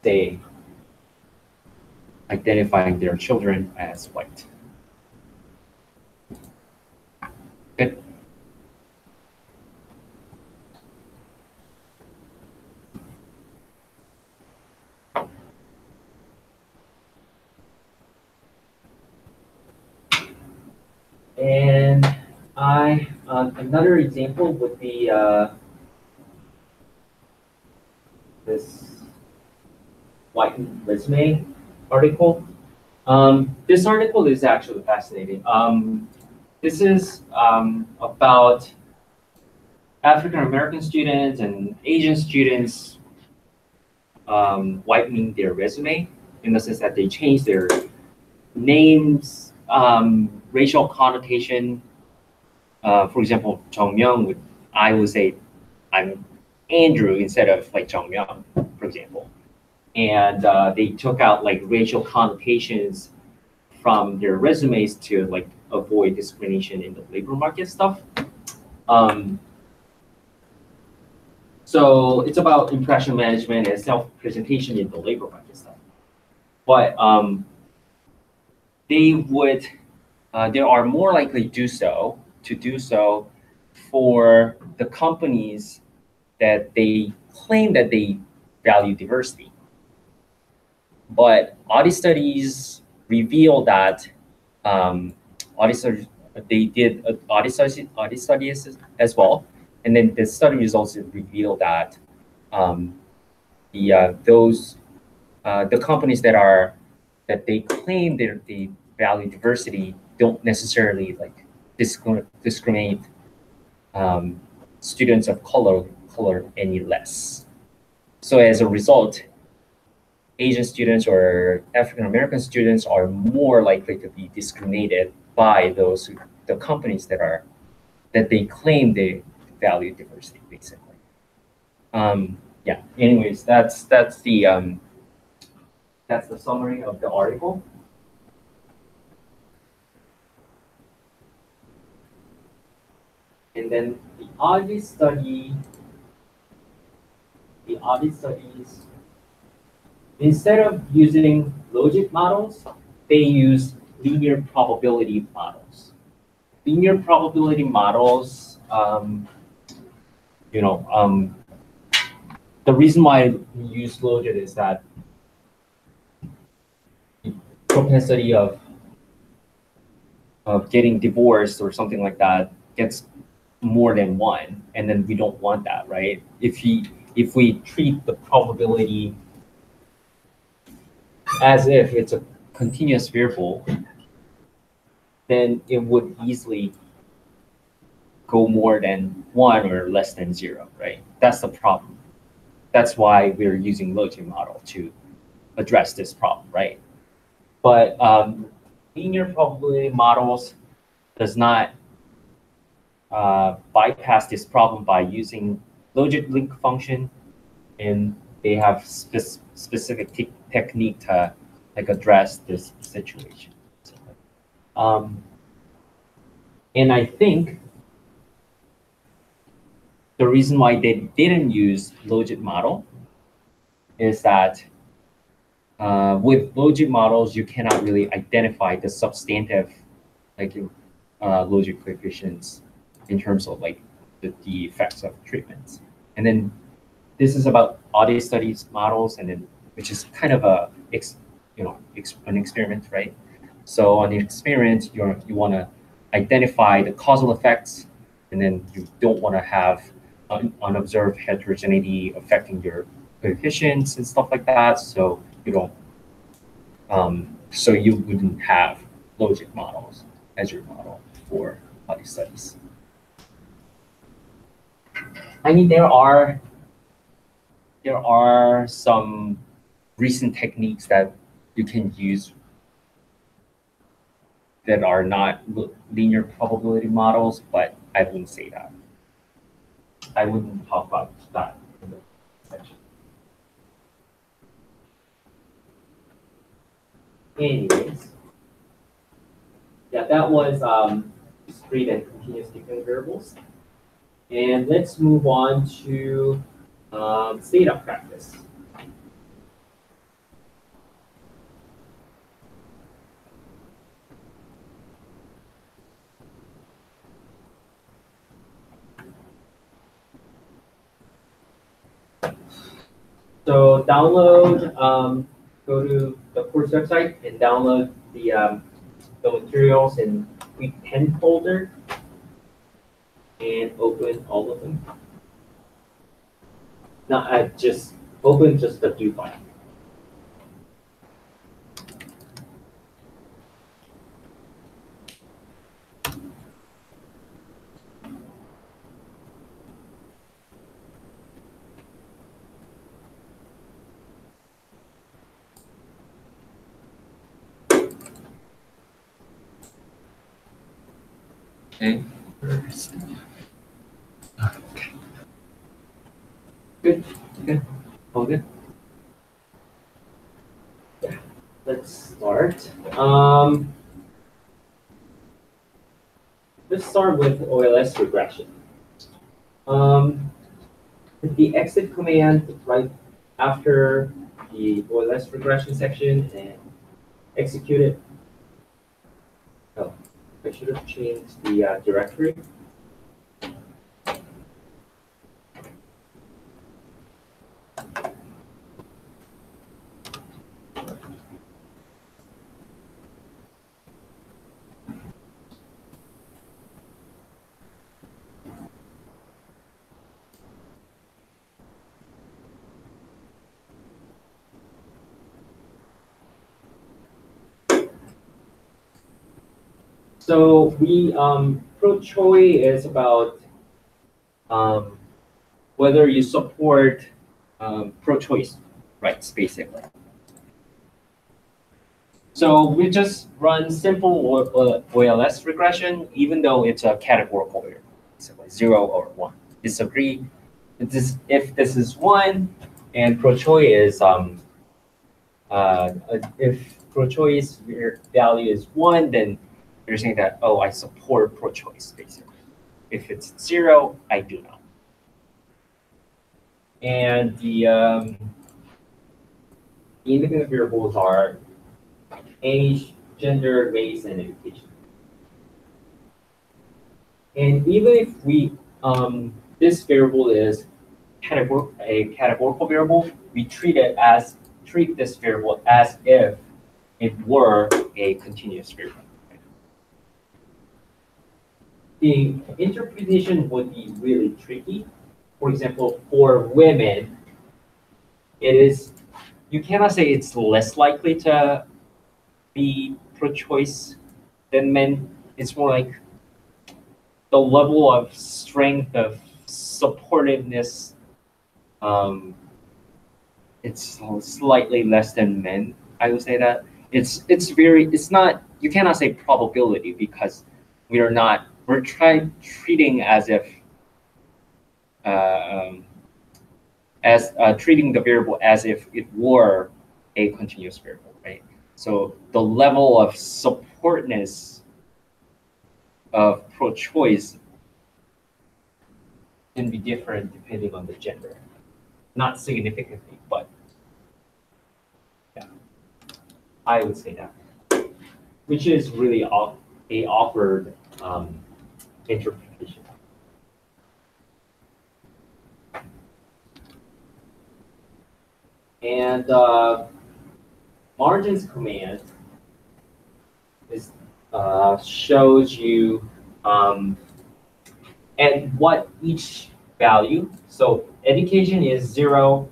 say, identifying their children as white. Good. And another example would be this Whiten resume article. This article is actually fascinating. This is about African American students and Asian students whitening their resume in the sense that they change their names, racial connotation. For example, Jongmyoung, I would say I'm Andrew instead of like Jongmyoung, for example. And they took out like racial connotations from their resumes to like avoid discrimination in the labor market stuff. So it's about impression management and self-presentation in the labor market stuff. But they are more likely to do so for the companies that they claim that they value diversity. But audit studies reveal that they did audit studies as well, and then the study results reveal that the companies that they claim they value diversity don't necessarily like discriminate students of color any less. So as a result, Asian students or African American students are more likely to be discriminated by the companies that they claim they value diversity, basically. yeah. Anyways, that's the summary of the article. And then the audit studies, instead of using logic models, they use linear probability models. Linear probability models, the reason why we use logic is that propensity of getting divorced or something like that gets more than one, and then we don't want that, right? If we treat the probability as if it's a continuous variable, then it would easily go more than one or less than zero, right? That's the problem. That's why we're using logic model to address this problem, right? But linear probability models does not bypass this problem by using logic link function, and they have specific technique to like address this situation. And I think the reason why they didn't use logic model is that with logic models, you cannot really identify the substantive like logic coefficients in terms of like the effects of treatments. And then this is about audit studies models, and then which is kind of an experiment, right? So on the experiment, you want to identify the causal effects, and then you don't want to have unobserved heterogeneity affecting your coefficients and stuff like that. So you don't, so you wouldn't have logic models as your model for audit studies. I mean, there are some recent techniques that you can use that are not linear probability models, but I wouldn't say that. I wouldn't talk about that in the section. Anyways, yeah, that was discrete and continuous dependent variables. And let's move on to state of practice. So download, go to the course website and download the materials in week 10 folder and open all of them. Now I just open just the do file. Okay. Good, good, all good. Yeah, let's start. Let's start with OLS regression. The exit command right after the OLS regression section and execute it. Oh, I should have changed the directory. So we pro-choice is about whether you support pro-choice rights, basically. So we just run simple OLS regression, even though it's a categorical error, basically 0 or 1. Disagree if this is 1 and pro-choice is if pro-choice value is 1, then you're saying that, oh, I support pro-choice, basically. If it's 0, I do not. And the independent variables are age, gender, race, and education. And even if we this variable is a categorical variable, we treat this variable as if it were a continuous variable. The interpretation would be really tricky. For example, for women, you cannot say it's less likely to be pro-choice than men. It's more like the level of strength of supportiveness, it's slightly less than men. I would say that it's not, you cannot say probability because we're treating as if treating the variable as if it were a continuous variable, right? So the level of supportness of pro-choice can be different depending on the gender. Not significantly, but yeah, I would say that, which is really a awkward interpretation. And margins command shows you at what each value. So education is 0,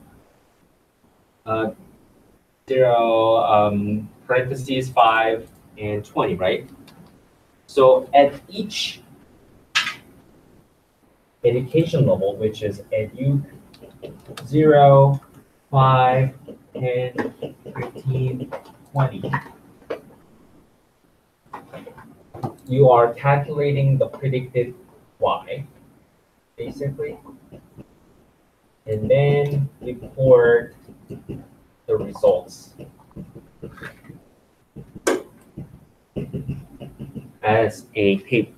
parentheses 5, and 20, right? So at each education level, which is edu 0, 5, 10, 15, 20, you are calculating the predicted y, basically, and then report the results as a paper.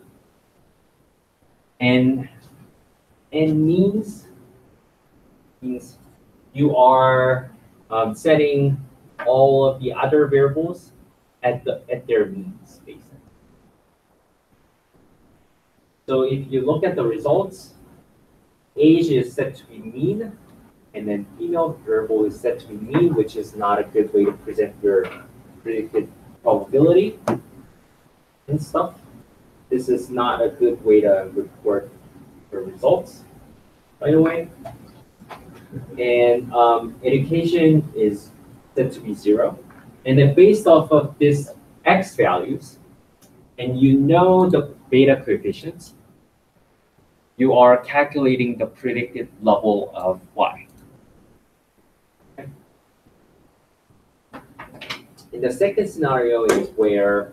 And means you are setting all of the other variables at their means, basically. So if you look at the results, age is set to be mean, and then female variable is set to be mean, which is not a good way to present your predicted probability and stuff. This is not a good way to report your results, by the way. And education is set to be 0. And then based off of this x values, and you know the beta coefficients, you are calculating the predicted level of y. Okay. And the second scenario is where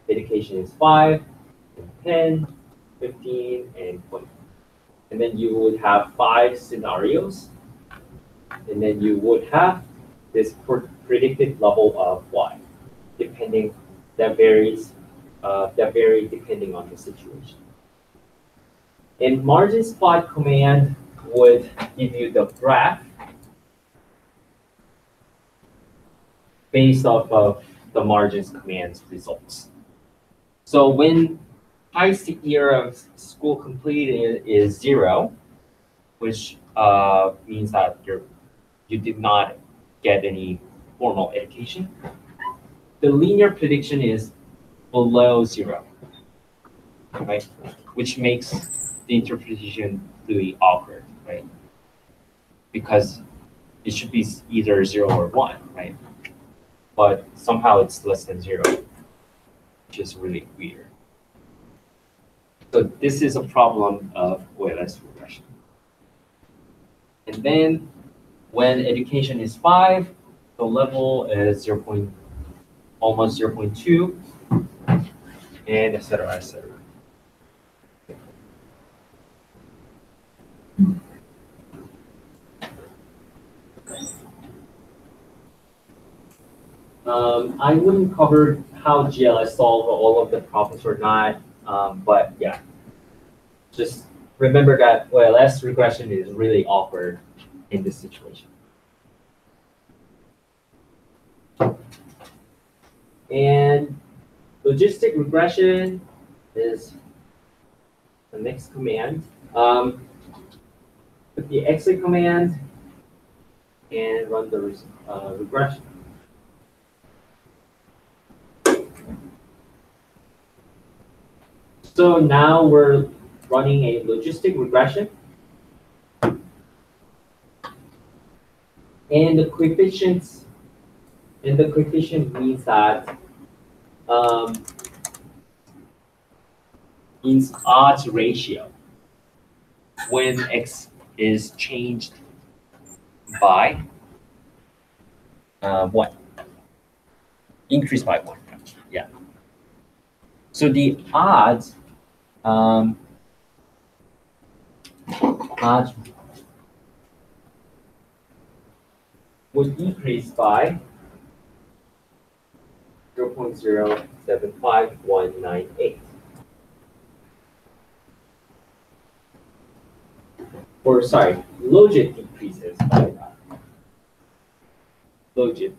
education is 5, 10, 15, and 20. And then you would have 5 scenarios. And then you would have this predicted level of y, depending, that vary depending on the situation. And margins plot command would give you the graph based off of the margins command's results. So when highest year of school completed is 0, which means that you did not get any formal education, the linear prediction is below 0, right? Which makes the interpretation really awkward, right? Because it should be either 0 or 1, right? But somehow it's less than 0, which is really weird. So this is a problem of OLS regression. And then when education is 5, the level is almost 0.2, and et cetera, et cetera. I wouldn't cover how GLS solve all of the problems or not, but yeah, just remember that OLS regression is really awkward in this situation. And logistic regression is the next command. Put the exit command and run the regression. So now we're running a logistic regression. And the coefficient means that means odds ratio when x is changed by 1, increased by 1. Yeah. So the odds would decrease by 0.075198. Or sorry, logit decreases by that. Logit.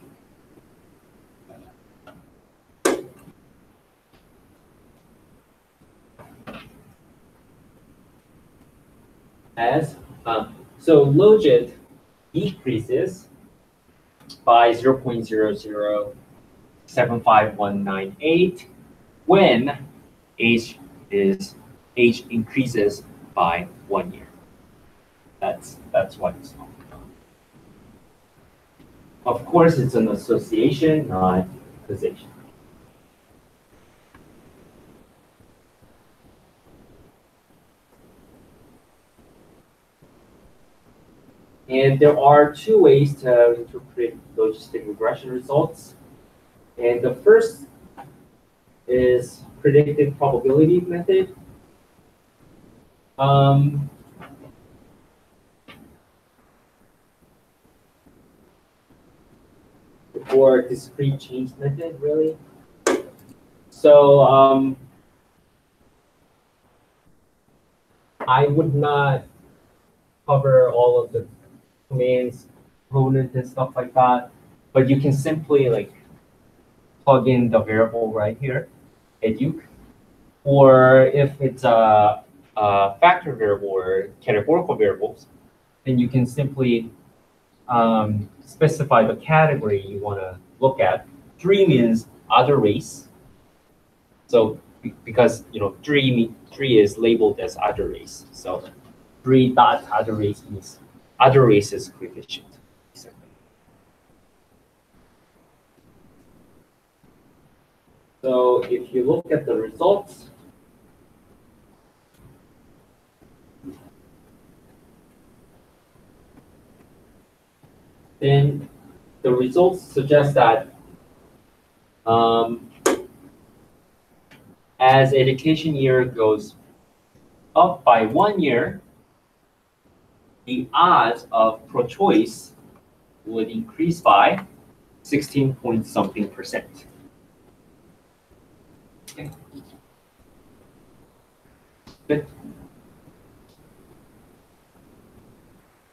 So logit decreases by 0.0075198 when age increases by 1 year. That's what it's called. Of course, it's an association, not causation. And there are two ways to interpret logistic regression results. And the first is predictive probability method. Or discrete change method, really. So I would not cover all of the commands, components, and stuff like that, but you can simply like plug in the variable right here, educ, or if it's a factor variable or categorical variables, then you can simply specify the category you want to look at. 3 means other race. So because 3 is labeled as other race. So 3 dot other race means other race's coefficient. So if you look at the results, then the results suggest that as education year goes up by 1 year, the odds of pro-choice would increase by 16 point something %. Okay. Good.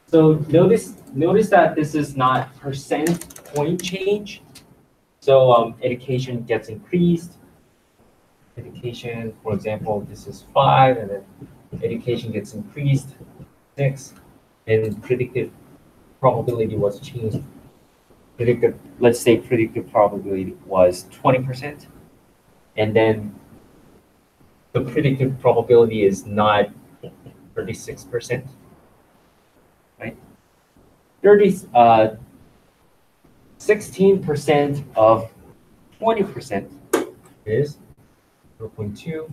So notice that this is not percent point change. So education gets increased. Education, for example, this is 5, and then education gets increased 6, and predicted probability was changed. Let's say predicted probability was 20%, and then the predicted probability is not 36%. Right? 16% of 20% is 0.2.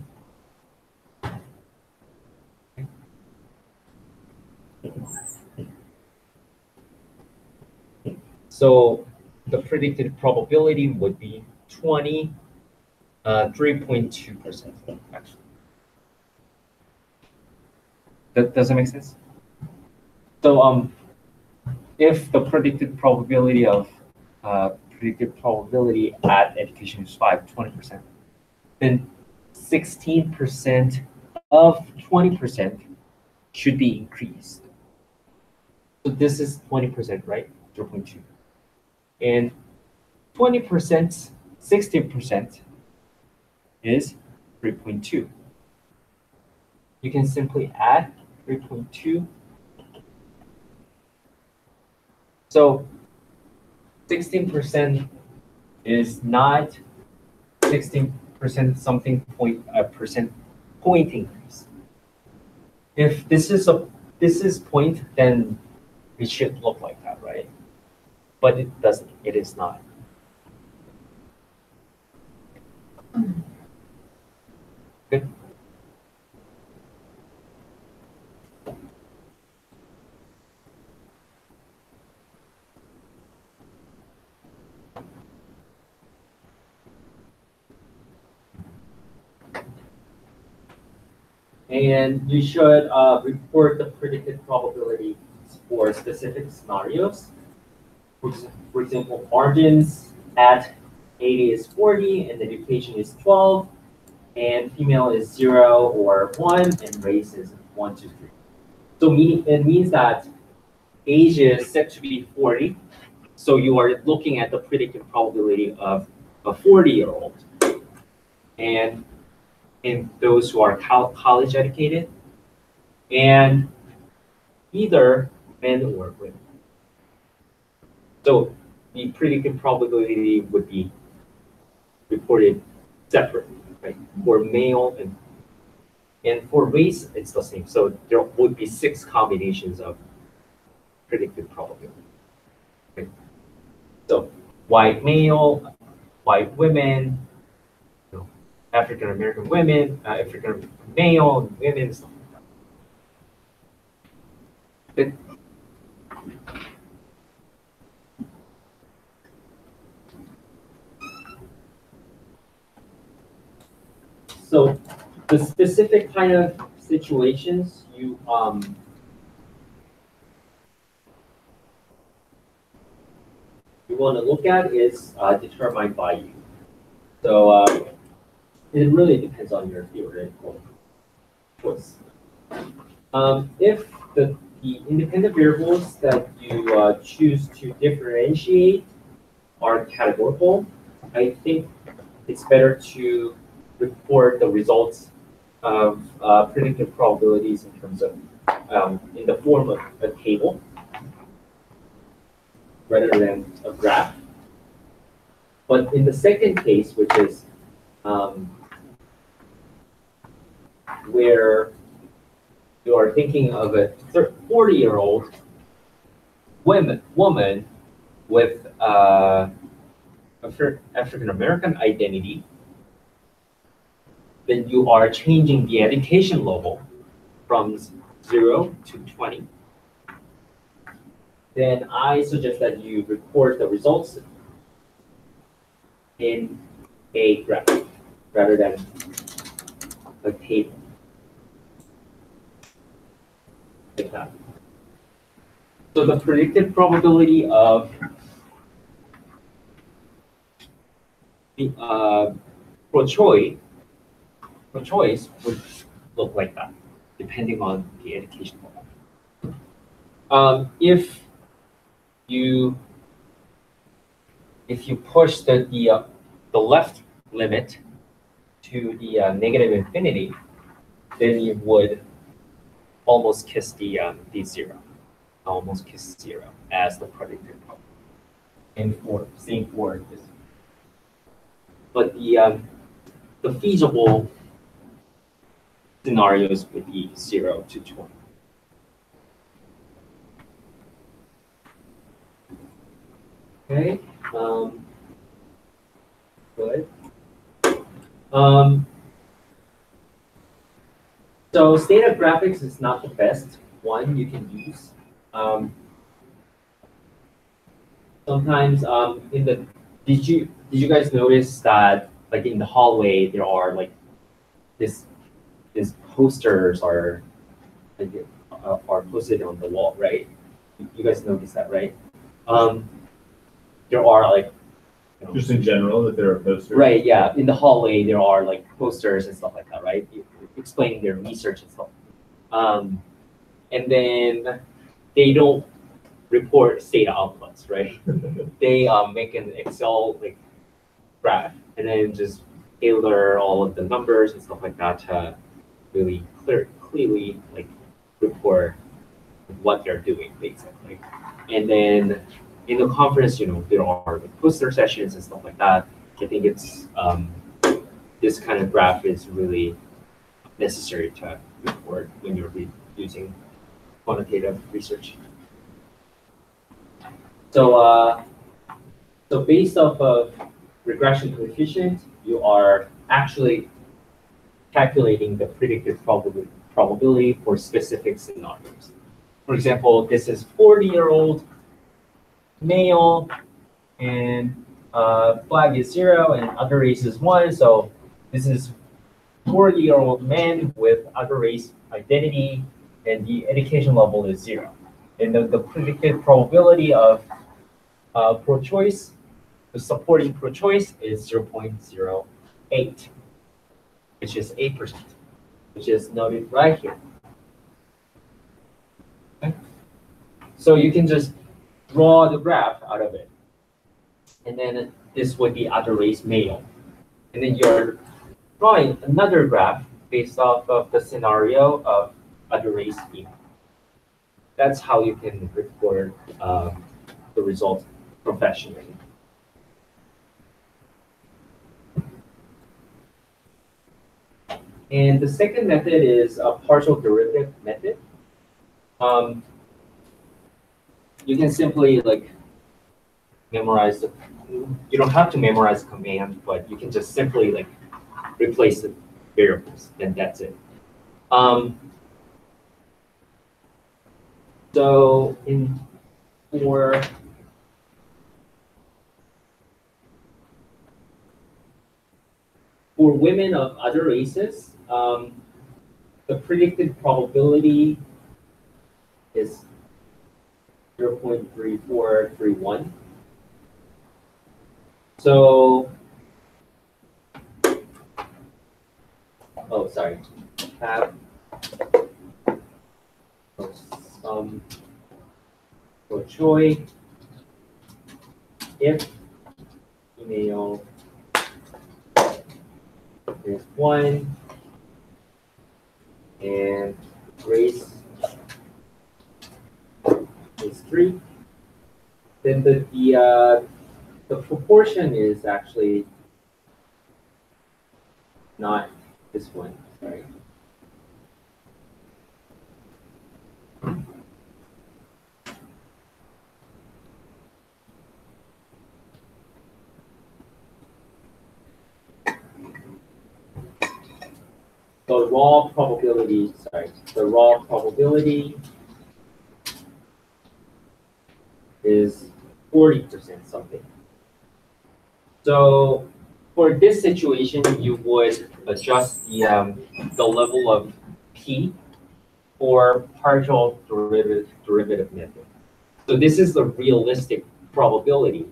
So the predicted probability would be 3.2% actually. Does that make sense? So if the predicted probability of predicted probability at education is 20%, then 16% of 20% should be increased. So this is 20%, right? 0.2. And 20%, 16% is 3.2. You can simply add 3.2. So 16% is not 16% something point increase. If this is point, then it should look like that, right? But it doesn't. It is not. Good. And you should report the predicted probability for specific scenarios. For example, margins at 80 is 40, and education is 12, and female is 0 or 1, and race is 1 to 3. So it means that age is set to be 40. So you are looking at the predicted probability of a 40-year-old. And in those who are college educated, and either men or women. So the predicted probability would be reported separately, right? For male and for race, it's the same. So there would be 6 combinations of predicted probability. Okay? So white male, white women, African American women, African American male, women, stuff like that. So the specific kind of situations you want to look at is determined by you. So it really depends on your theoretical choice. If the independent variables that you choose to differentiate are categorical, I think it's better to report the results of predicted probabilities in terms of in the form of a table rather than a graph. But in the second case, which is where you are thinking of a 40-year-old woman with African American identity, then you are changing the education level from 0 to 20. Then I suggest that you record the results in a graph rather than a table. Like that. So the predicted probability of the pro-choice would look like that, depending on the education level. If you push the left limit to the negative infinity, then you would almost kiss the zero, almost kiss 0 as the predicted probability. And same for this. But the feasible scenarios would be 0 to 20. Okay. Good. So static graphics is not the best one you can use. Sometimes did you guys notice that like in the hallway there are like these posters are posted on the wall, right? You guys notice that, right? There are like Just in general, that there are posters? Right, yeah. In the hallway, there are like posters and stuff like that, right? Explaining their research and stuff. And then they don't report data outputs, right? They make an Excel like graph and then just tailor all of the numbers and stuff like that to really clearly like report what they're doing basically. And then in the conference, there are like poster sessions and stuff like that. I think it's this kind of graph is really necessary to report when you're using quantitative research. So, so based off of regression coefficient, you are actually calculating the predicted probability for specific scenarios. For example, this is 40-year-old male, and flag is 0, and other race is 1. So this is 40-year-old man with other race identity, and the education level is 0. And the predicted probability of pro-choice, the supporting pro-choice is 0.08, which is 8%, which is noted right here. Okay. So you can just draw the graph out of it. And then this would be other race male. And then you're drawing another graph based off of the scenario of other race female. That's how you can report the results professionally. And the second method is a partial derivative method. You can simply like memorize the, you don't have to memorize the command, but you can just simply like replace the variables, and that's it. So for women of other races, the predicted probability is 0.3431. So, oh, sorry, have for Choi if female is 1 and race is 3, then the proportion is actually not this one, sorry. The raw probability is 40% something. So for this situation, you would adjust the level of P for partial derivative method. So this is the realistic probability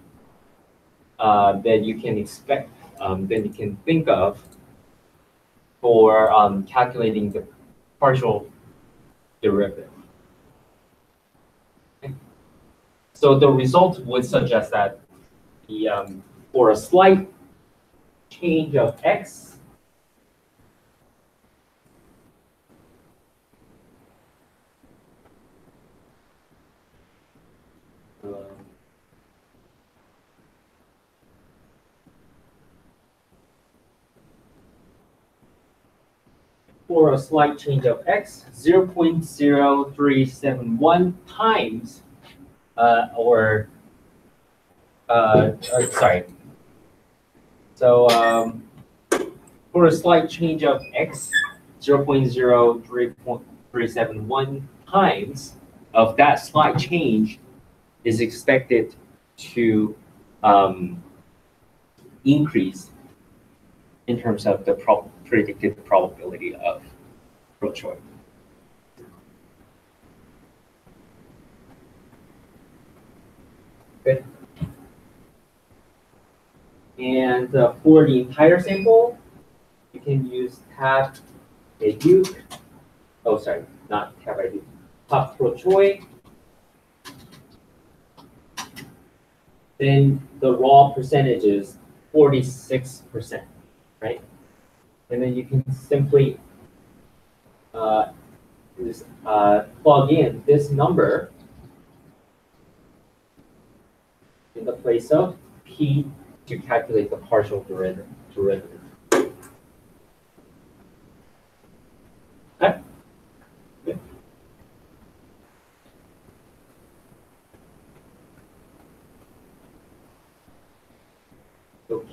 that you can expect, that you can think of for calculating the partial derivative. Okay. So the result would suggest that the for a slight change of x, for a slight change of x, 0.0371 times, sorry. So for a slight change of x, 0.0371 times of that slight change is expected to increase in terms of the predicted probability of pro-choice. Good. And for the entire sample, you can use tab Duke. Oh, sorry, not tab Duke. Top pro Choi. Then the raw percentage is 46%, right? And then you can simply plug in this number in the place of P to calculate the partial derivative. Okay? Good. So